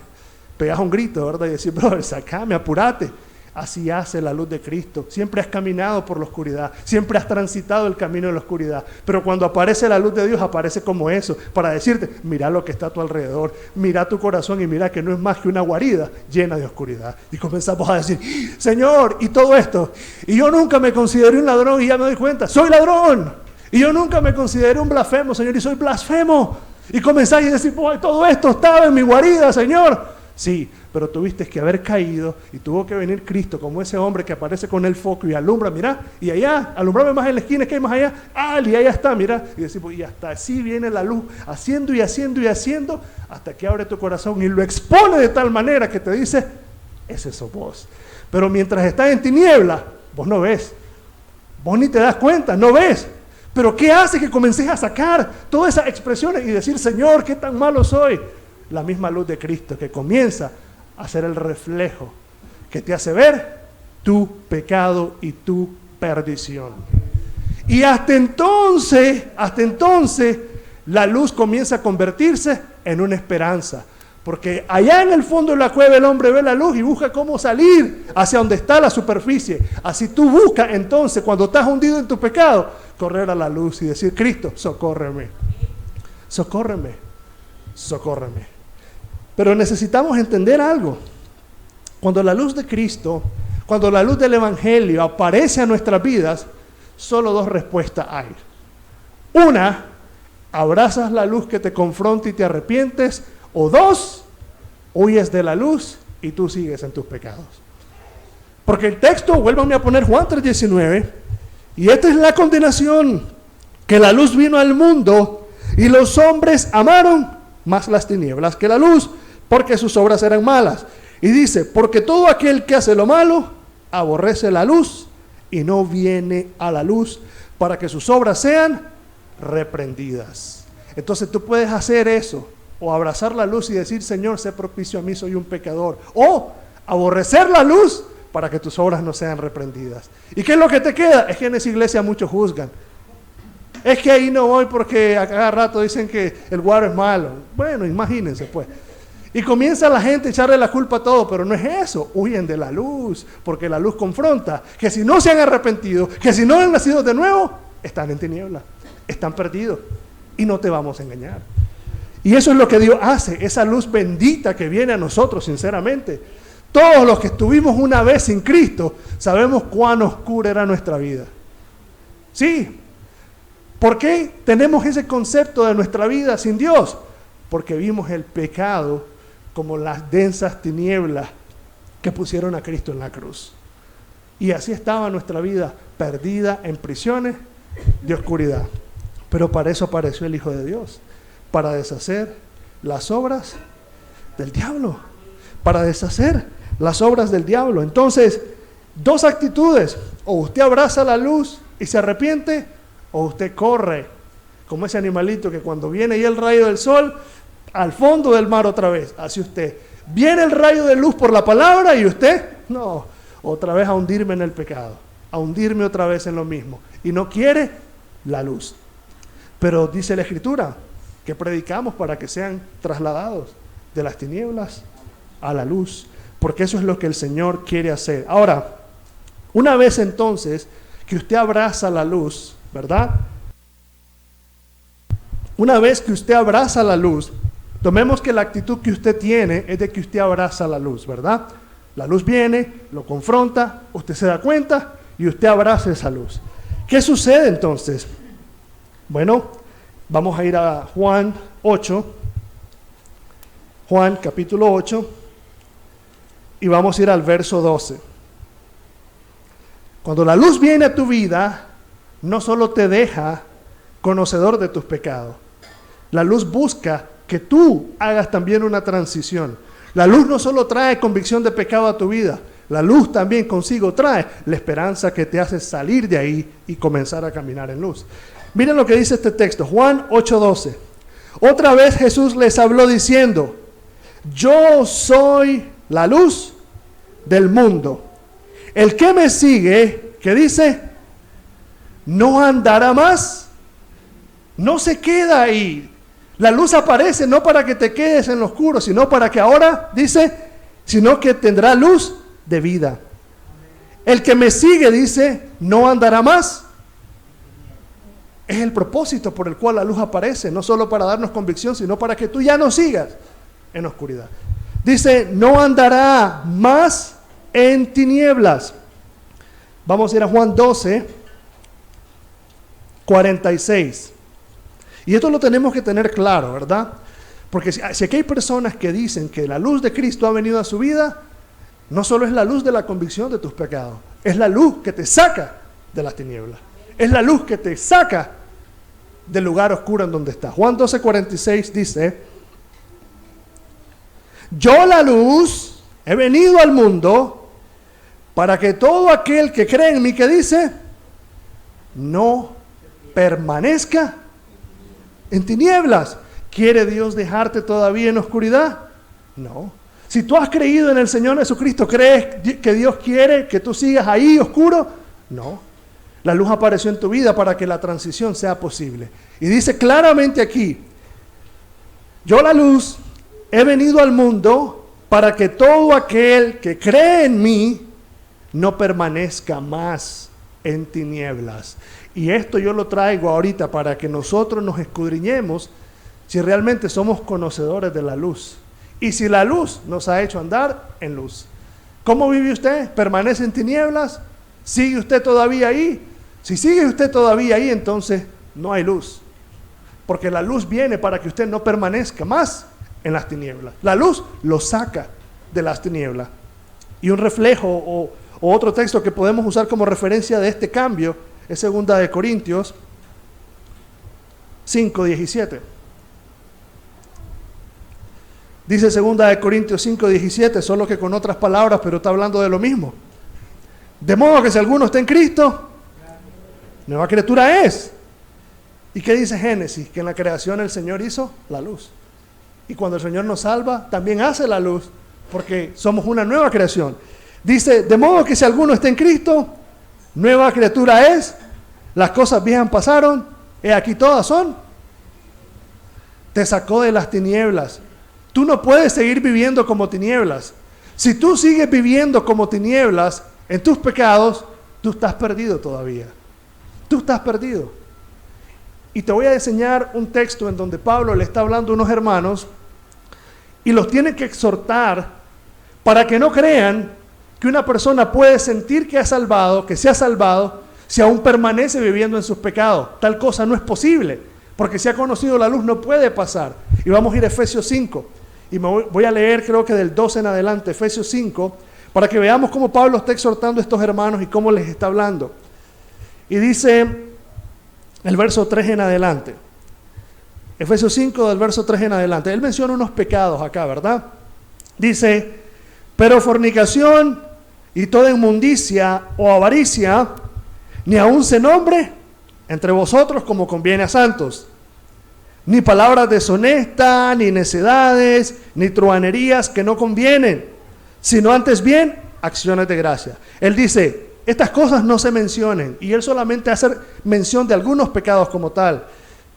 Pegas un grito, ¿verdad? Y decís, brother, sacame, apurate. Así hace la luz de Cristo. Siempre has caminado por la oscuridad, siempre has transitado el camino de la oscuridad, pero cuando aparece la luz de Dios, aparece como eso, para decirte, mira lo que está a tu alrededor, mira tu corazón y mira que no es más que una guarida llena de oscuridad. Y comenzamos a decir, Señor, y todo esto, y yo nunca me consideré un ladrón y ya me doy cuenta, soy ladrón, y yo nunca me consideré un blasfemo, Señor, y soy blasfemo. Y comenzáis a decir, todo esto estaba en mi guarida, Señor. Sí, pero tuviste que haber caído y tuvo que venir Cristo como ese hombre que aparece con el foco y alumbra, mira, y allá, alumbrame más en la esquina, que hay más allá, y allá está, mira, y decimos, y hasta así viene la luz, haciendo y haciendo y haciendo, hasta que abre tu corazón y lo expone de tal manera que te dice, ese sos vos. Pero mientras estás en tiniebla, vos no ves, vos ni te das cuenta, no ves. Pero ¿qué hace que comences a sacar todas esas expresiones y decir, Señor, qué tan malo soy? La misma luz de Cristo que comienza a ser el reflejo que te hace ver tu pecado y tu perdición. Y hasta entonces, la luz comienza a convertirse en una esperanza. Porque allá en el fondo de la cueva el hombre ve la luz y busca cómo salir hacia donde está la superficie. Así tú buscas entonces, cuando estás hundido en tu pecado, correr a la luz y decir, Cristo, socórreme, socórreme, socórreme. Pero necesitamos entender algo. Cuando la luz de Cristo, cuando la luz del Evangelio aparece a nuestras vidas, solo dos respuestas hay. Una, abrazas la luz que te confronta y te arrepientes, o dos, huyes de la luz y tú sigues en tus pecados. Porque el texto, vuélvanme a poner Juan 3:19, y esta es la condenación, que la luz vino al mundo y los hombres amaron más las tinieblas que la luz, porque sus obras eran malas. Y dice, porque todo aquel que hace lo malo, aborrece la luz y no viene a la luz, para que sus obras sean reprendidas. Entonces tú puedes hacer eso, o abrazar la luz y decir, Señor, sé propicio a mí, soy un pecador, o aborrecer la luz para que tus obras no sean reprendidas. ¿Y qué es lo que te queda? Es que en esa iglesia muchos juzgan. Es que ahí no voy porque a cada rato dicen que el guaro es malo. Bueno, imagínense pues. Y comienza la gente a echarle la culpa a todo, pero no es eso. Huyen de la luz, porque la luz confronta. Que si no se han arrepentido, que si no han nacido de nuevo, están en tinieblas, están perdidos. Y no te vamos a engañar. Y eso es lo que Dios hace, esa luz bendita que viene a nosotros, sinceramente. Todos los que estuvimos una vez sin Cristo, sabemos cuán oscura era nuestra vida. Sí. ¿Por qué tenemos ese concepto de nuestra vida sin Dios? Porque vimos el pecado como las densas tinieblas que pusieron a Cristo en la cruz. Y así estaba nuestra vida, perdida en prisiones de oscuridad. Pero para eso apareció el Hijo de Dios, para deshacer las obras del diablo, para deshacer las obras del diablo. Entonces, dos actitudes: o usted abraza la luz y se arrepiente, o usted corre, como ese animalito que cuando viene y el rayo del sol, al fondo del mar otra vez. Así usted, viene el rayo de luz por la palabra y usted, no, otra vez a hundirme en el pecado, a hundirme otra vez en lo mismo. Y no quiere la luz. Pero dice la Escritura que predicamos para que sean trasladados de las tinieblas a la luz, porque eso es lo que el Señor quiere hacer. Ahora, una vez entonces que usted abraza la luz, ¿verdad? Una vez que usted abraza la luz, tomemos que la actitud que usted tiene es de que usted abraza la luz, ¿verdad? La luz viene, lo confronta, usted se da cuenta y usted abraza esa luz. ¿Qué sucede entonces? Bueno, vamos a ir a Juan 8, Juan capítulo 8, y vamos a ir al verso 12. Cuando la luz viene a tu vida, no solo te deja conocedor de tus pecados, la luz busca que tú hagas también una transición. La luz no solo trae convicción de pecado a tu vida, la luz también consigo trae la esperanza que te hace salir de ahí y comenzar a caminar en luz. Miren lo que dice este texto, Juan 8:12. Otra vez Jesús les habló diciendo: yo soy la luz del mundo. El que me sigue, ¿qué dice? No andará más, no se queda ahí. La luz aparece no para que te quedes en lo oscuro, sino para que ahora, dice, sino que tendrá luz de vida. El que me sigue, dice, no andará más. Es el propósito por el cual la luz aparece, no solo para darnos convicción, sino para que tú ya no sigas en oscuridad. Dice, no andará más en tinieblas. Vamos a ir a Juan 12, 46. Y esto lo tenemos que tener claro, ¿verdad? Porque si aquí hay personas que dicen que la luz de Cristo ha venido a su vida, no solo es la luz de la convicción de tus pecados, es la luz que te saca de las tinieblas. Es la luz que te saca del lugar oscuro en donde estás. Juan 12, 46 dice: yo la luz he venido al mundo para que todo aquel que cree en mí, que dice, no permanezca en tinieblas. ¿Quiere Dios dejarte todavía en oscuridad? No. Si tú has creído en el Señor Jesucristo, ¿crees que Dios quiere que tú sigas ahí oscuro? No. La luz apareció en tu vida para que la transición sea posible. Y dice claramente aquí: yo la luz he venido al mundo para que todo aquel que cree en mí no permanezca más en tinieblas. Y esto yo lo traigo ahorita para que nosotros nos escudriñemos si realmente somos conocedores de la luz. Y si la luz nos ha hecho andar en luz. ¿Cómo vive usted? ¿Permanece en tinieblas? ¿Sigue usted todavía ahí? Si sigue usted todavía ahí, entonces no hay luz. Porque la luz viene para que usted no permanezca más en las tinieblas. La luz lo saca de las tinieblas. Y un reflejo o otro texto que podemos usar como referencia de este cambio es 2 Corintios 5:17. Dice 2 Corintios 5:17, solo que con otras palabras, pero está hablando de lo mismo. De modo que si alguno está en Cristo, nueva criatura es. ¿Y qué dice Génesis? Que en la creación el Señor hizo la luz. Y cuando el Señor nos salva, también hace la luz, porque somos una nueva creación. Dice, de modo que si alguno está en Cristo, nueva criatura es, las cosas viejas pasaron, he aquí todas son. Te sacó de las tinieblas, Tú no puedes seguir viviendo como tinieblas. Si tú sigues viviendo como tinieblas en tus pecados, tú estás perdido todavía. Tú estás perdido. Y te voy a enseñar un texto en donde Pablo le está hablando a unos hermanos y los tiene que exhortar para que no crean que una persona puede sentir que se ha salvado, si aún permanece viviendo en sus pecados. Tal cosa no es posible, porque si ha conocido la luz no puede pasar. Y vamos a ir a Efesios 5. Y voy a leer, creo que del 12 en adelante, Efesios 5, para que veamos cómo Pablo está exhortando a estos hermanos y cómo les está hablando. Y dice el verso 3 en adelante. Efesios 5, del verso 3 en adelante. Él menciona unos pecados acá, ¿verdad? Dice, pero fornicación y toda inmundicia o avaricia, ni aun se nombre entre vosotros como conviene a santos. Ni palabras deshonestas, ni necedades, ni truhanerías que no convienen, sino antes bien acciones de gracia. Él dice, estas cosas no se mencionen, y él solamente hace mención de algunos pecados como tal,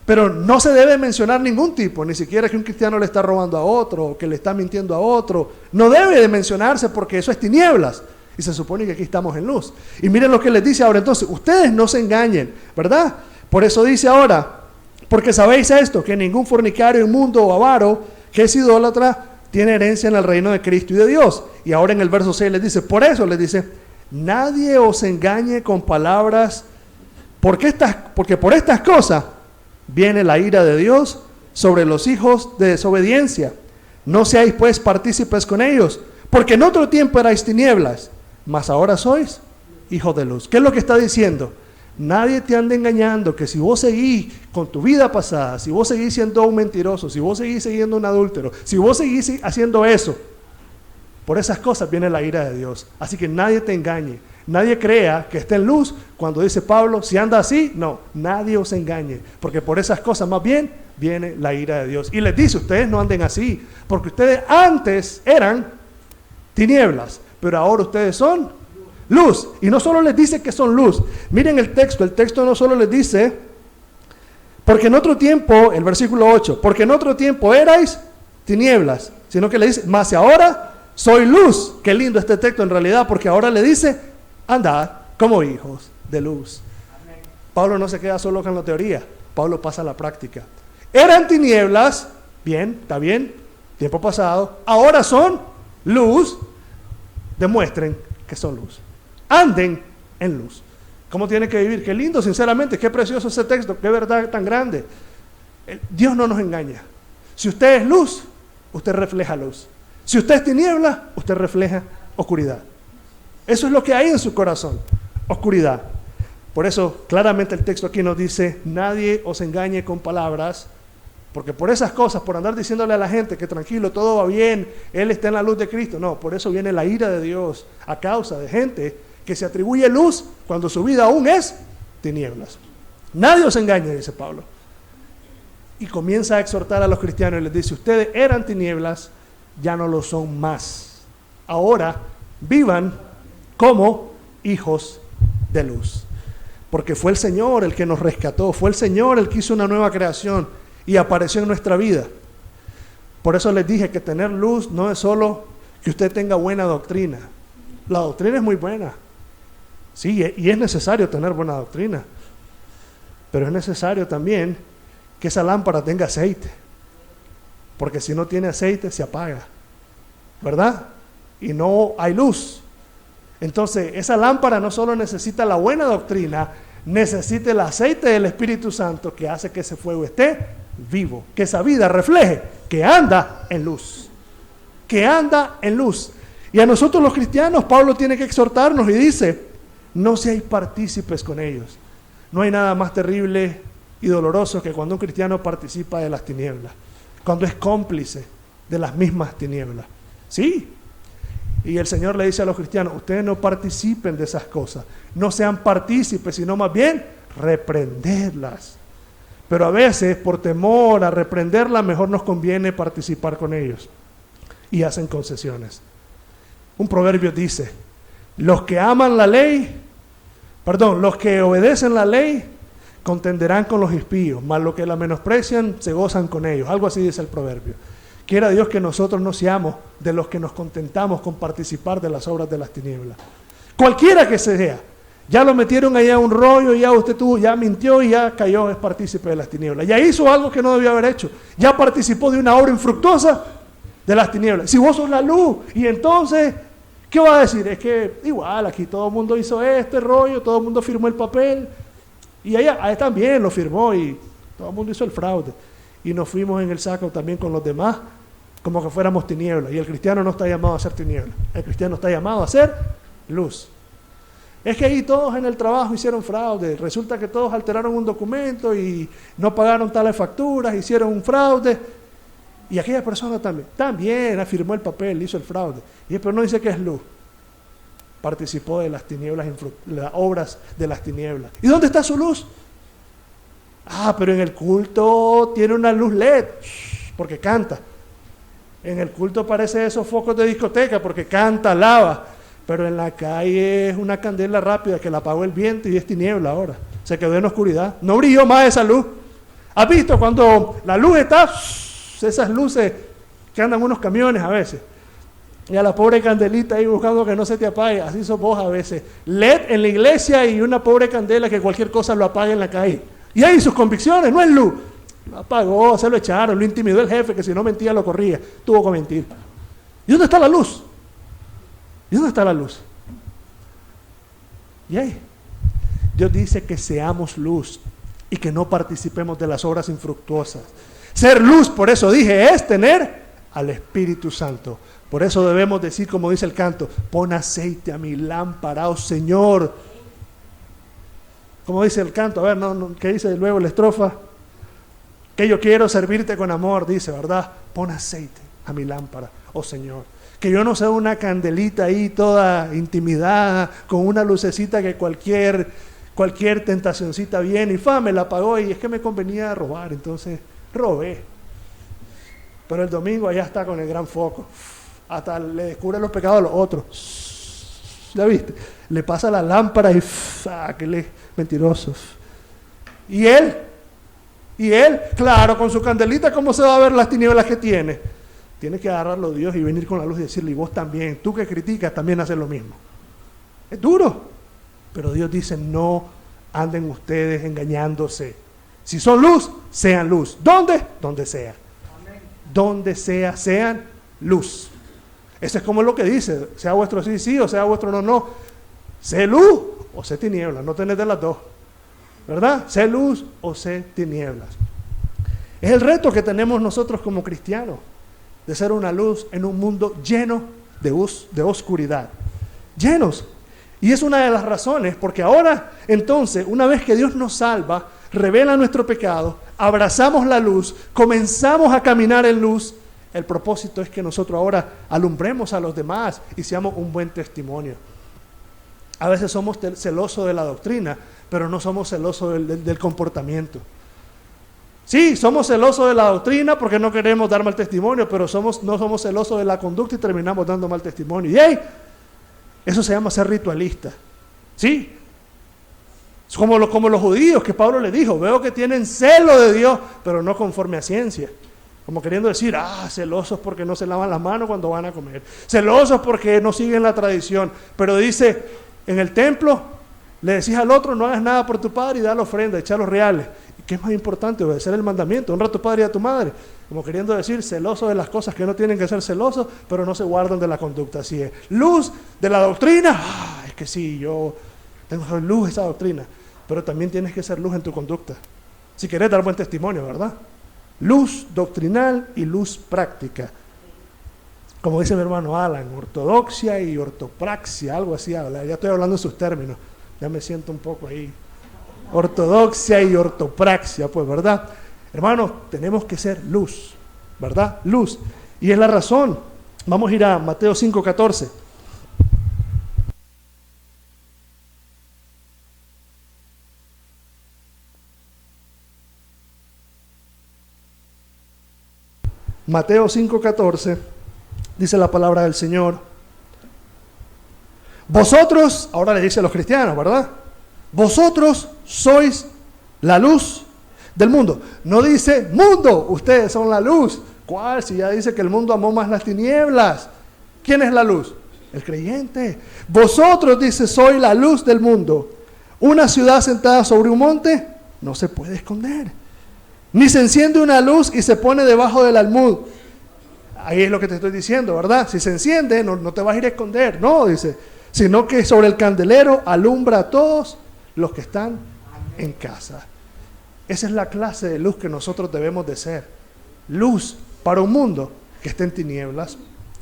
pero no se debe mencionar ningún tipo, ni siquiera que un cristiano le está robando a otro, o que le está mintiendo a otro. No debe de mencionarse porque eso es tinieblas, y se supone que aquí estamos en luz. Y miren lo que les dice ahora, entonces, ustedes no se engañen, ¿verdad? Por eso dice ahora, porque sabéis esto, que ningún fornicario, inmundo o avaro, que es idólatra, tiene herencia en el reino de Cristo y de Dios. Y ahora en el verso 6 les dice, por eso les dice, nadie os engañe con palabras, porque por estas cosas viene la ira de Dios sobre los hijos de desobediencia. No seáis pues partícipes con ellos, porque en otro tiempo erais tinieblas, mas ahora sois hijos de luz. ¿Qué es lo que está diciendo? Nadie te anda engañando, que si vos seguís con tu vida pasada, si vos seguís siendo un mentiroso, si vos seguís siendo un adúltero, si vos seguís haciendo eso, por esas cosas viene la ira de Dios. Así que nadie te engañe, nadie crea que esté en luz. Cuando dice Pablo, si anda así, no, nadie os engañe, porque por esas cosas más bien viene la ira de Dios. Y les dice, ustedes no anden así, porque ustedes antes eran tinieblas, pero ahora ustedes son luz. Y no solo les dice que son luz. Miren el texto no solo les dice, porque en otro tiempo, el versículo 8, porque en otro tiempo erais tinieblas, sino que le dice, mas ahora soy luz. Qué lindo este texto en realidad, porque ahora le dice, andad como hijos de luz. Amén. Pablo no se queda solo con la teoría, Pablo pasa a la práctica. Eran tinieblas, bien, está bien, tiempo pasado, ahora son luz, demuestren que son luz. Anden en luz. ¿Cómo tienen que vivir? Qué lindo, sinceramente, qué precioso ese texto, qué verdad tan grande. Dios no nos engaña. Si usted es luz, usted refleja luz. Si usted es tiniebla, usted refleja oscuridad. Eso es lo que hay en su corazón, oscuridad. Por eso, claramente el texto aquí nos dice, nadie os engañe con palabras, porque por esas cosas, por andar diciéndole a la gente que tranquilo, todo va bien, Él está en la luz de Cristo. No, por eso viene la ira de Dios a causa de gente que se atribuye luz cuando su vida aún es tinieblas. Nadie os engañe, dice Pablo. Y comienza a exhortar a los cristianos y les dice, ustedes eran tinieblas, ya no lo son más. Ahora vivan como hijos de luz. Porque fue el Señor el que nos rescató, fue el Señor el que hizo una nueva creación y apareció en nuestra vida. Por eso les dije que tener luz no es solo que usted tenga buena doctrina. La doctrina es muy buena. Sí, y es necesario tener buena doctrina. Pero es necesario también que esa lámpara tenga aceite. Porque si no tiene aceite, se apaga. ¿Verdad? Y no hay luz. Entonces, esa lámpara no solo necesita la buena doctrina, necesita el aceite del Espíritu Santo que hace que ese fuego esté vivo. Que esa vida refleje que anda en luz. Que anda en luz. Y a nosotros los cristianos, Pablo tiene que exhortarnos y dice, no seáis partícipes con ellos. No hay nada más terrible y doloroso que cuando un cristiano participa de las tinieblas, cuando es cómplice de las mismas tinieblas. Sí. Y el Señor le dice a los cristianos, ustedes no participen de esas cosas, no sean partícipes, sino más bien reprenderlas. Pero a veces, por temor a reprenderlas, mejor nos conviene participar con ellos. Y hacen concesiones. Un proverbio dice, los que obedecen la ley contenderán con los impíos, mas los que la menosprecian se gozan con ellos. Algo así dice el proverbio. Quiera Dios que nosotros no seamos de los que nos contentamos con participar de las obras de las tinieblas. Cualquiera que sea. Ya lo metieron allá a un rollo, ya usted ya mintió y ya cayó, es partícipe de las tinieblas. Ya hizo algo que no debió haber hecho. Ya participó de una obra infructuosa de las tinieblas. Si vos sos la luz, y entonces, ¿qué va a decir? Es que igual, aquí todo el mundo hizo este rollo, todo el mundo firmó el papel, y allá también lo firmó, y todo el mundo hizo el fraude. Y nos fuimos en el saco también con los demás, como que fuéramos tinieblas. Y el cristiano no está llamado a ser tinieblas. El cristiano está llamado a ser luz. Es que ahí todos en el trabajo hicieron fraude. Resulta que todos alteraron un documento y no pagaron tales facturas, hicieron un fraude. Y aquella persona también firmó el papel, hizo el fraude. Pero no dice que es luz. Participó de las tinieblas, las obras de las tinieblas. ¿Y dónde está su luz? Pero en el culto tiene una luz LED, porque canta. En el culto parece esos focos de discoteca, porque canta, alaba. Pero en la calle es una candela rápida que la apagó el viento y es tiniebla ahora. Se quedó en oscuridad. No brilló más esa luz. ¿Has visto cuando la luz está? Esas luces que andan unos camiones a veces. Y a la pobre candelita ahí buscando que no se te apague. Así sos vos a veces. LED en la iglesia y una pobre candela que cualquier cosa lo apague en la calle. Y ahí sus convicciones, no es luz. Lo apagó, se lo echaron, lo intimidó el jefe, que si no mentía lo corría. Tuvo que mentir. ¿Y dónde está la luz? ¿Y dónde está la luz? Y ahí, Dios dice que seamos luz y que no participemos de las obras infructuosas. Ser luz, por eso dije, es tener al Espíritu Santo. Por eso debemos decir, como dice el canto, pon aceite a mi lámpara, oh Señor. Como dice el canto, a ver, ¿qué dice luego la estrofa? Que yo quiero servirte con amor, dice, ¿verdad? Pon aceite a mi lámpara, oh Señor. Que yo no sea una candelita ahí toda intimidada, con una lucecita que cualquier tentacioncita viene y me la apagó y es que me convenía robar, entonces robé. Pero el domingo allá está con el gran foco, hasta le descubre los pecados a los otros. ¿Ya viste? Le pasa la lámpara y que mentiroso. Y él, claro, con su candelita, ¿cómo se va a ver las tinieblas que tiene? Tiene que agarrarlo Dios y venir con la luz y decirle, y vos también, tú que criticas, también haces lo mismo. Es duro, pero Dios dice, no anden ustedes engañándose. Si son luz, sean luz. ¿Dónde? Donde sea. Amén. Donde sea, sean luz. Eso es como lo que dice, sea vuestro sí, sí, o sea vuestro no, no. Sé luz o sé tinieblas, no tenés de las dos. ¿Verdad? Sé luz o sé tinieblas. Es el reto que tenemos nosotros como cristianos, de ser una luz en un mundo lleno de oscuridad. Llenos. Y es una de las razones, porque ahora, entonces, una vez que Dios nos salva, revela nuestro pecado, abrazamos la luz, comenzamos a caminar en luz, el propósito es que nosotros ahora alumbremos a los demás y seamos un buen testimonio. A veces somos celosos de la doctrina, pero no somos celosos del comportamiento. Sí, somos celosos de la doctrina porque no queremos dar mal testimonio, pero no somos celosos de la conducta y terminamos dando mal testimonio. Y eso se llama ser ritualista. Sí, como los judíos que Pablo le dijo, veo que tienen celo de Dios, pero no conforme a ciencia. Como queriendo decir, celosos porque no se lavan las manos cuando van a comer. Celosos porque no siguen la tradición. Pero dice, en el templo le decís al otro, no hagas nada por tu padre y da la ofrenda, echa los reales. ¿Qué es más importante? Obedecer el mandamiento, honra a tu padre y a tu madre. Como queriendo decir, celosos de las cosas que no tienen que ser celosos, pero no se guardan de la conducta. Así es. Luz de la doctrina. Es que sí, yo tengo luz de esa doctrina, pero también tienes que ser luz en tu conducta. Si querés dar buen testimonio, ¿verdad? Luz doctrinal y luz práctica. Como dice mi hermano Alan, ortodoxia y ortopraxia, algo así. Ya estoy hablando en sus términos. Ya me siento un poco ahí. Ortodoxia y ortopraxia, pues, ¿verdad? Hermanos, tenemos que ser luz, ¿verdad? Luz. Y es la razón. Vamos a ir a Mateo 5:14. Mateo 5:14, dice la palabra del Señor. Vosotros, ahora le dice a los cristianos, ¿verdad? Vosotros sois la luz del mundo. No dice mundo, ustedes son la luz. ¿Cuál? Si ya dice que el mundo amó más las tinieblas. ¿Quién es la luz? El creyente. Vosotros, dice, sois la luz del mundo. Una ciudad sentada sobre un monte no se puede esconder. Ni se enciende una luz y se pone debajo del almud. Ahí es lo que te estoy diciendo, ¿verdad? Si se enciende, no te vas a ir a esconder. No, dice, sino que sobre el candelero alumbra a todos los que están en casa. Esa es la clase de luz que nosotros debemos de ser. Luz para un mundo que está en tinieblas.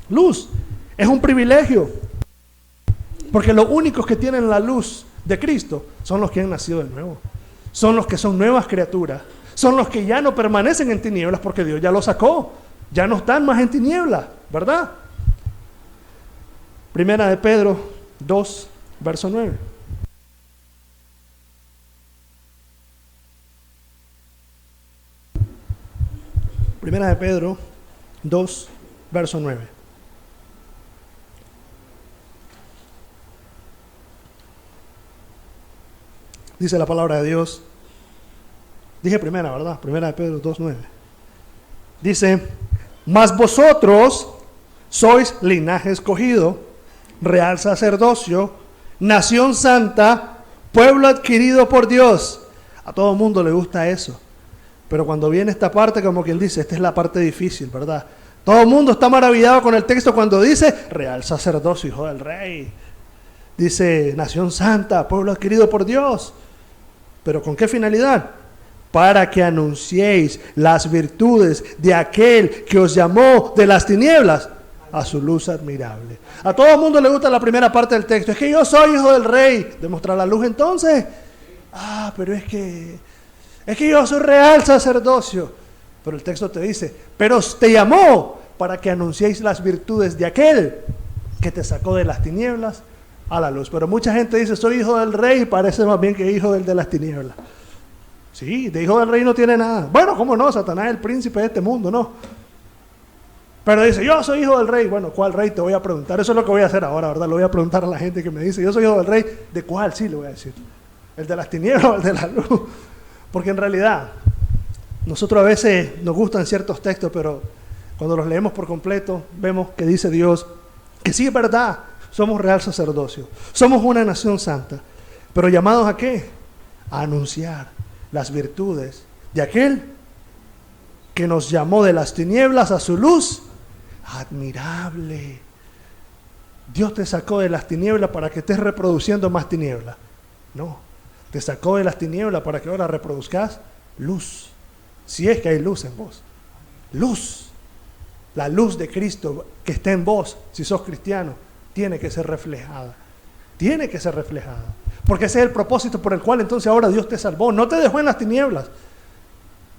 Luz es un privilegio, porque los únicos que tienen la luz de Cristo son los que han nacido de nuevo. Son los que son nuevas criaturas. Son los que ya no permanecen en tinieblas porque Dios ya los sacó. Ya no están más en tinieblas, ¿verdad? Primera de Pedro 2, verso 9. Primera de Pedro 2, verso 9. Dice la palabra de Dios. Dije primera, ¿verdad? Primera de Pedro 2, 9. Dice, mas vosotros sois linaje escogido, real sacerdocio, nación santa, pueblo adquirido por Dios. A todo el mundo le gusta eso. Pero cuando viene esta parte, como quien dice, esta es la parte difícil, ¿verdad? Todo el mundo está maravillado con el texto cuando dice, real sacerdocio, hijo del rey. Dice, nación santa, pueblo adquirido por Dios. ¿Pero con qué finalidad? Para que anunciéis las virtudes de aquel que os llamó de las tinieblas a su luz admirable. A todo el mundo le gusta la primera parte del texto. Es que yo soy hijo del rey. ¿Demostrar la luz entonces? Pero es que yo soy real sacerdocio. Pero el texto te dice, pero te llamó para que anunciéis las virtudes de aquel que te sacó de las tinieblas a la luz. Pero mucha gente dice, soy hijo del rey, y parece más bien que hijo del de las tinieblas. Sí, de hijo del rey no tiene nada. Bueno, ¿cómo no? Satanás es el príncipe de este mundo, ¿no? Pero dice, yo soy hijo del rey. Bueno, ¿cuál rey? Te voy a preguntar. Eso es lo que voy a hacer ahora, ¿verdad? Lo voy a preguntar a la gente que me dice, yo soy hijo del rey. ¿De cuál? Sí, le voy a decir. ¿El de las tinieblas o el de la luz? Porque en realidad, nosotros a veces nos gustan ciertos textos, pero cuando los leemos por completo, vemos que dice Dios que sí es verdad, somos real sacerdocio, somos una nación santa, pero llamados ¿a qué? A anunciar las virtudes de aquel que nos llamó de las tinieblas a su luz admirable. Dios te sacó de las tinieblas para que estés reproduciendo más tinieblas. No, te sacó de las tinieblas para que ahora reproduzcas luz. Si es que hay luz en vos. Luz. La luz de Cristo que está en vos, si sos cristiano, tiene que ser reflejada. Tiene que ser reflejada. Porque ese es el propósito por el cual entonces ahora Dios te salvó. No te dejó en las tinieblas,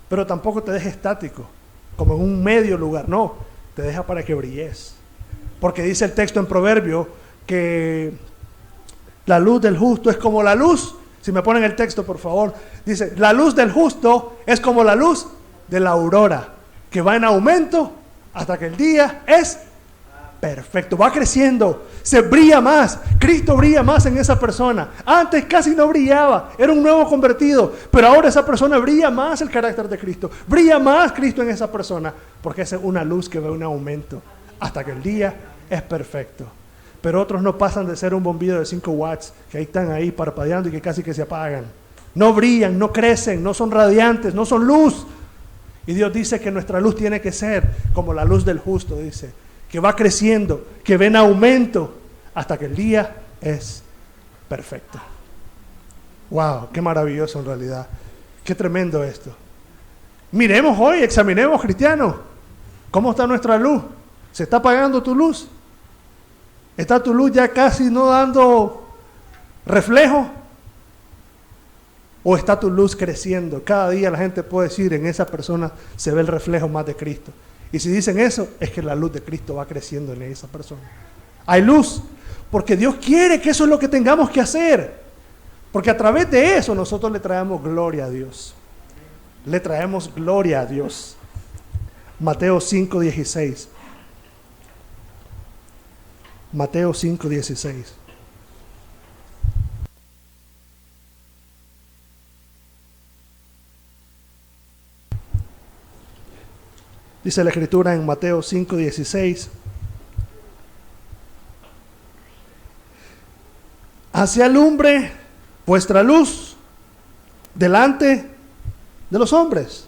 pero tampoco te deja estático, como en un medio lugar. No, te deja para que brilles. Porque dice el texto en Proverbio que la luz del justo es como la luz. Si me ponen el texto, por favor. Dice, la luz del justo es como la luz de la aurora, que va en aumento hasta que el día es perfecto. Va creciendo, se brilla más. Cristo brilla más en esa persona. Antes casi no brillaba, era un nuevo convertido, pero ahora esa persona brilla más el carácter de Cristo. Brilla más Cristo en esa persona, porque esa es una luz que va en aumento hasta que el día es perfecto. Pero otros no pasan de ser un bombillo de 5 watts, que ahí están ahí parpadeando y que casi que se apagan. No brillan, no crecen, no son radiantes, no son luz. Y Dios dice que nuestra luz tiene que ser como la luz del justo, dice, que va creciendo, que va en aumento hasta que el día es perfecto. Wow, qué maravilloso en realidad. Qué tremendo esto. Miremos hoy, examinemos, cristianos, cómo está nuestra luz. ¿Se está apagando tu luz? ¿Está tu luz ya casi no dando reflejo? ¿O está tu luz creciendo? Cada día la gente puede decir, en esa persona se ve el reflejo más de Cristo. Y si dicen eso, es que la luz de Cristo va creciendo en esa persona. Hay luz, porque Dios quiere que eso es lo que tengamos que hacer. Porque a través de eso nosotros le traemos gloria a Dios. Le traemos gloria a Dios. Mateo 5:16. Mateo 5:16. Dice la Escritura en Mateo 5:16. Así alumbre vuestra luz delante de los hombres.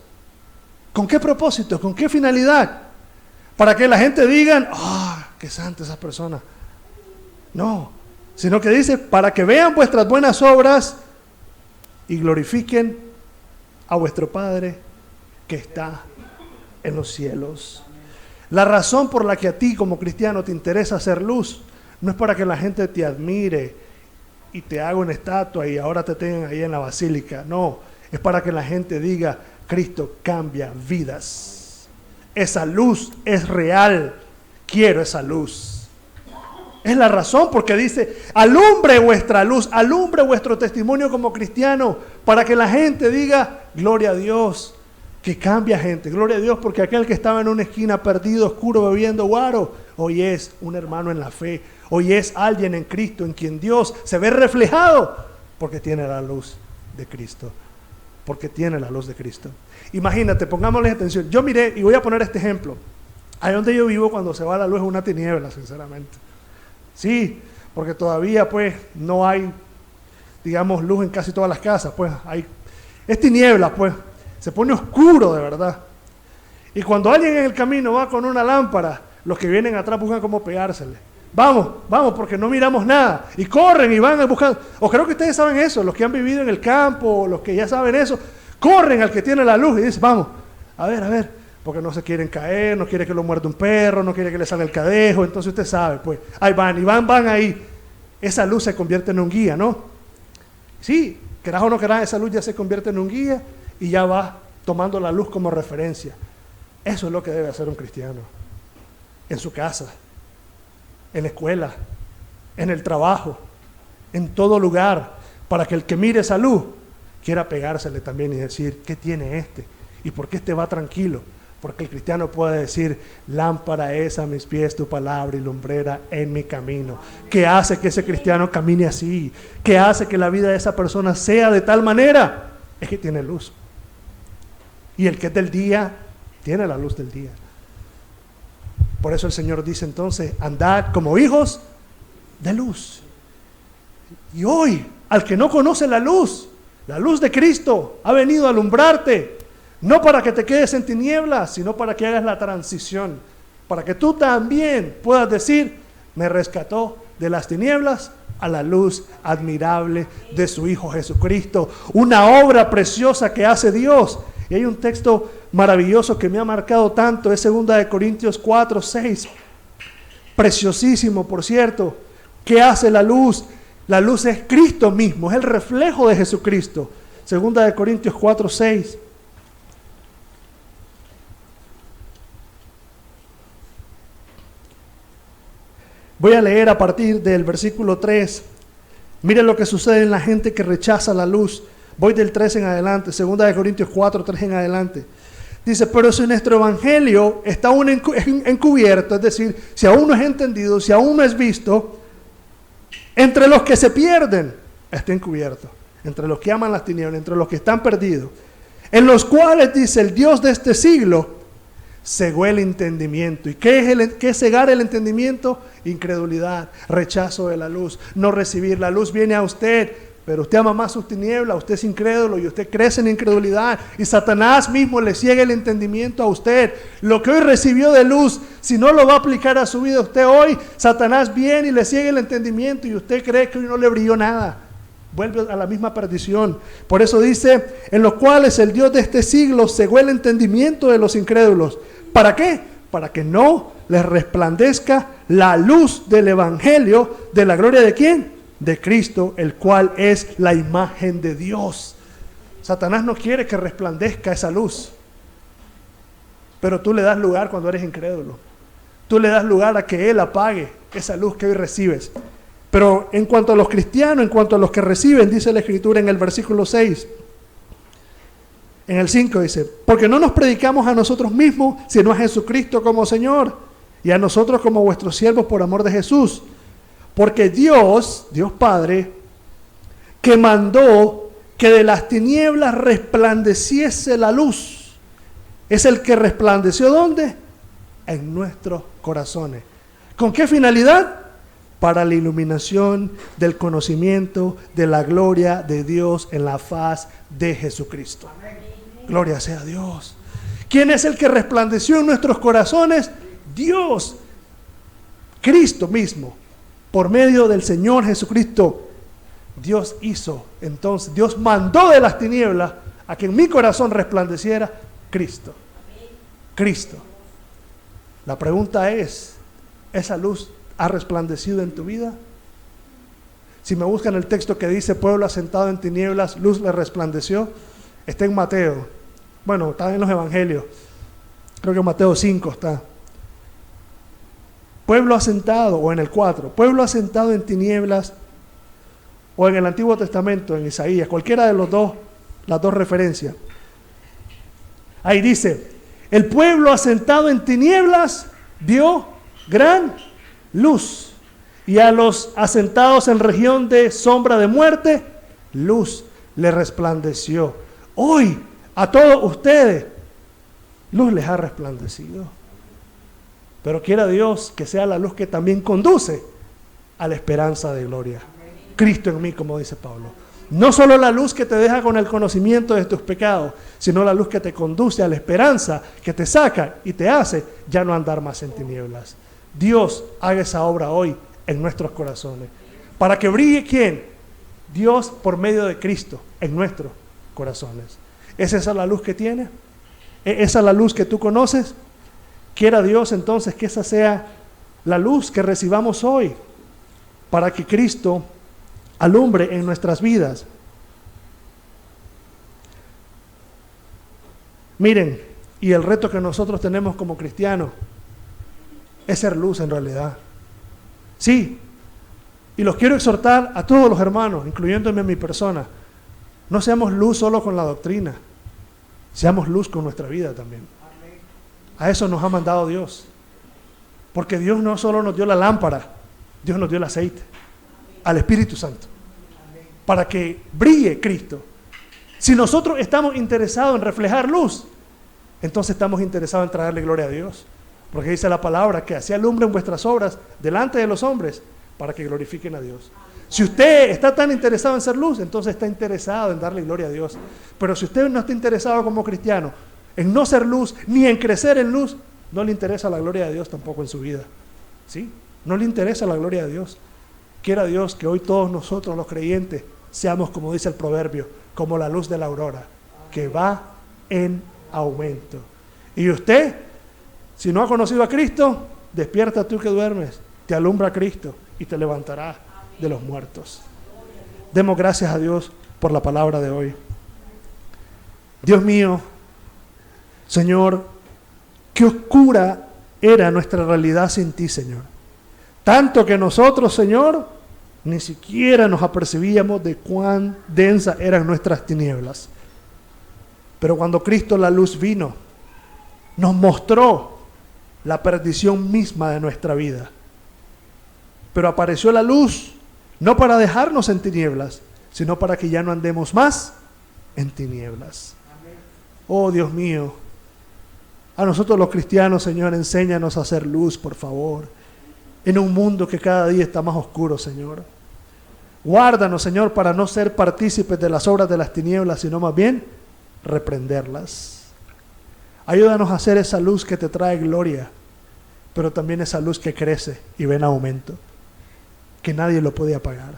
¿Con qué propósito? ¿Con qué finalidad? Para que la gente diga, qué santa esa persona. No, sino que dice, para que vean vuestras buenas obras y glorifiquen a vuestro Padre que está en los cielos. La razón por la que a ti como cristiano te interesa hacer luz no es para que la gente te admire y te haga una estatua y ahora te tengan ahí en la basílica. No, es para que la gente diga, Cristo cambia vidas. Esa luz es real. Quiero esa luz. Es la razón porque dice, alumbre vuestra luz, alumbre vuestro testimonio como cristiano, para que la gente diga, gloria a Dios, que cambia gente. Gloria a Dios porque aquel que estaba en una esquina perdido, oscuro, bebiendo guaro, hoy es un hermano en la fe. Hoy es alguien en Cristo, en quien Dios se ve reflejado, porque tiene la luz de Cristo. Porque tiene la luz de Cristo. Imagínate, pongámosle atención. Yo miré, y voy a poner este ejemplo. Ahí donde yo vivo, cuando se va la luz es una tiniebla, sinceramente. Sí, porque todavía pues no hay, digamos, luz en casi todas las casas. Pues es tiniebla, pues. Se pone oscuro de verdad. Y cuando alguien en el camino va con una lámpara, los que vienen atrás buscan cómo pegársele. Vamos, porque no miramos nada. Y corren y van a buscar. O creo que ustedes saben eso, los que han vivido en el campo, los que ya saben eso, corren al que tiene la luz y dicen, vamos, a ver, porque no se quieren caer, no quiere que lo muerda un perro, no quiere que le salga el cadejo. Entonces usted sabe, pues, ahí van ahí. Esa luz se convierte en un guía, ¿no? Sí, querás o no querás, esa luz ya se convierte en un guía y ya va tomando la luz como referencia. Eso es lo que debe hacer un cristiano. En su casa, en la escuela, en el trabajo, en todo lugar, para que el que mire esa luz quiera pegársele también y decir, ¿qué tiene este? ¿Y por qué este va tranquilo? Porque el cristiano puede decir, lámpara es a mis pies tu palabra y lumbrera en mi camino. ¿Qué hace que ese cristiano camine así? ¿Qué hace que la vida de esa persona sea de tal manera? Es que tiene luz. Y el que es del día, tiene la luz del día. Por eso el Señor dice entonces, andad como hijos de luz. Y hoy, al que no conoce la luz de Cristo ha venido a alumbrarte, no para que te quedes en tinieblas, sino para que hagas la transición, para que tú también puedas decir, me rescató de las tinieblas a la luz admirable de su Hijo Jesucristo, una obra preciosa que hace Dios. Y hay un texto maravilloso que me ha marcado tanto, es 2 Corintios 4:6, preciosísimo por cierto. ¿Qué hace la luz? La luz es Cristo mismo, es el reflejo de Jesucristo. 2 Corintios 4:6. Voy a leer a partir del versículo 3. Miren lo que sucede en la gente que rechaza la luz. Voy del 3 en adelante, 2 Corintios 4, 3 en adelante. Dice, pero si nuestro evangelio está aún encubierto, es decir, si aún no es entendido, si aún no es visto, entre los que se pierden, está encubierto. Entre los que aman las tinieblas, entre los que están perdidos. En los cuales, dice, el Dios de este siglo cegó el entendimiento. ¿Y qué es cegar el entendimiento? Incredulidad, rechazo de la luz, no recibir. La luz viene a usted, pero usted ama más sus tinieblas, usted es incrédulo y usted crece en incredulidad. Y Satanás mismo le ciega el entendimiento a usted. Lo que hoy recibió de luz, si no lo va a aplicar a su vida usted hoy, Satanás viene y le ciega el entendimiento y usted cree que hoy no le brilló nada. Vuelve a la misma perdición. Por eso dice, en los cuales el Dios de este siglo cegó el entendimiento de los incrédulos. ¿Para qué? Para que no les resplandezca la luz del evangelio de la gloria de ¿quién? De Cristo, el cual es la imagen de Dios. Satanás no quiere que resplandezca esa luz, pero tú le das lugar cuando eres incrédulo. Tú le das lugar a que él apague esa luz que hoy recibes. Pero en cuanto a los cristianos, en cuanto a los que reciben, dice la Escritura en el versículo 6, en el 5 dice, porque no nos predicamos a nosotros mismos, sino a Jesucristo como Señor, y a nosotros como vuestros siervos por amor de Jesús. Porque Dios Padre, que mandó que de las tinieblas resplandeciese la luz es el que resplandeció ¿dónde? En nuestros corazones. ¿Con qué finalidad? Para la iluminación del conocimiento de la gloria de Dios en la faz de Jesucristo. Gloria sea a Dios. ¿Quién es el que resplandeció en nuestros corazones? Dios, Cristo mismo. Por medio del Señor Jesucristo, Dios hizo, entonces, Dios mandó de las tinieblas a que en mi corazón resplandeciera Cristo. Cristo. La pregunta es, ¿esa luz ha resplandecido en tu vida? Si me buscan el texto que dice, pueblo asentado en tinieblas, luz le resplandeció, está en Mateo. Bueno, está en los evangelios. Creo que en Mateo 5 está. Pueblo asentado, o en el 4, pueblo asentado en tinieblas, o en el Antiguo Testamento, en Isaías, cualquiera de los dos, las dos referencias. Ahí dice, el pueblo asentado en tinieblas vio gran luz, y a los asentados en región de sombra de muerte, luz le resplandeció. Hoy, a todos ustedes, luz les ha resplandecido. Pero quiera Dios que sea la luz que también conduce a la esperanza de gloria. Cristo en mí, como dice Pablo. No solo la luz que te deja con el conocimiento de tus pecados, sino la luz que te conduce a la esperanza, que te saca y te hace ya no andar más en tinieblas. Dios haga esa obra hoy en nuestros corazones. Para que brille ¿quién? Dios por medio de Cristo en nuestros corazones. ¿Es esa la luz que tiene? ¿Es esa la luz que tú conoces? Quiera Dios entonces que esa sea la luz que recibamos hoy para que Cristo alumbre en nuestras vidas. Miren, y el reto que nosotros tenemos como cristianos es ser luz en realidad. Sí, y los quiero exhortar a todos los hermanos, incluyéndome en mi persona, no seamos luz solo con la doctrina, seamos luz con nuestra vida también. A eso nos ha mandado Dios. Porque Dios no solo nos dio la lámpara, Dios nos dio el aceite, al Espíritu Santo, para que brille Cristo. Si nosotros estamos interesados en reflejar luz, entonces estamos interesados en traerle gloria a Dios. Porque dice la palabra que así alumbren vuestras obras delante de los hombres para que glorifiquen a Dios. Si usted está tan interesado en ser luz, entonces está interesado en darle gloria a Dios. Pero si usted no está interesado como cristiano en no ser luz, ni en crecer en luz, no le interesa la gloria de Dios tampoco en su vida. ¿Sí? No le interesa la gloria de Dios. Quiera Dios que hoy todos nosotros los creyentes seamos, como dice el proverbio, como la luz de la aurora, que va en aumento. Y usted, si no ha conocido a Cristo, despierta tú que duermes, te alumbra Cristo y te levantará de los muertos. Demos gracias a Dios por la palabra de hoy. Dios mío, Señor, qué oscura era nuestra realidad sin ti, Señor. Tanto que nosotros, Señor, ni siquiera nos apercibíamos de cuán densas eran nuestras tinieblas. Pero cuando Cristo la luz vino, nos mostró la perdición misma de nuestra vida. Pero apareció la luz, no para dejarnos en tinieblas, sino para que ya no andemos más en tinieblas. Oh Dios mío, a nosotros los cristianos, Señor, enséñanos a hacer luz, por favor, en un mundo que cada día está más oscuro, Señor. Guárdanos, Señor, para no ser partícipes de las obras de las tinieblas, sino más bien reprenderlas. Ayúdanos a hacer esa luz que te trae gloria, pero también esa luz que crece y ve en aumento, que nadie lo puede apagar.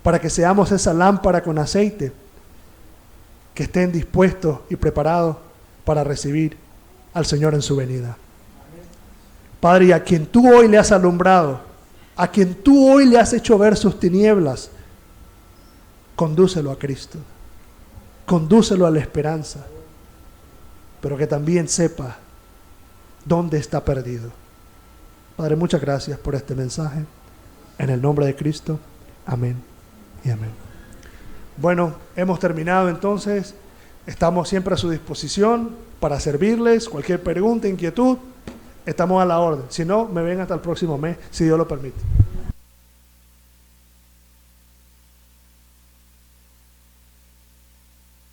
Para que seamos esa lámpara con aceite, que estén dispuestos y preparados para recibir al Señor en su venida. Padre, y a quien tú hoy le has alumbrado, a quien tú hoy le has hecho ver sus tinieblas, condúcelo a Cristo, condúcelo a la esperanza, pero que también sepa dónde está perdido. Padre, muchas gracias por este mensaje. En el nombre de Cristo, amén y amén. Bueno, hemos terminado entonces. Estamos siempre a su disposición para servirles. Cualquier pregunta, inquietud, estamos a la orden. Si no, me ven hasta el próximo mes, si Dios lo permite.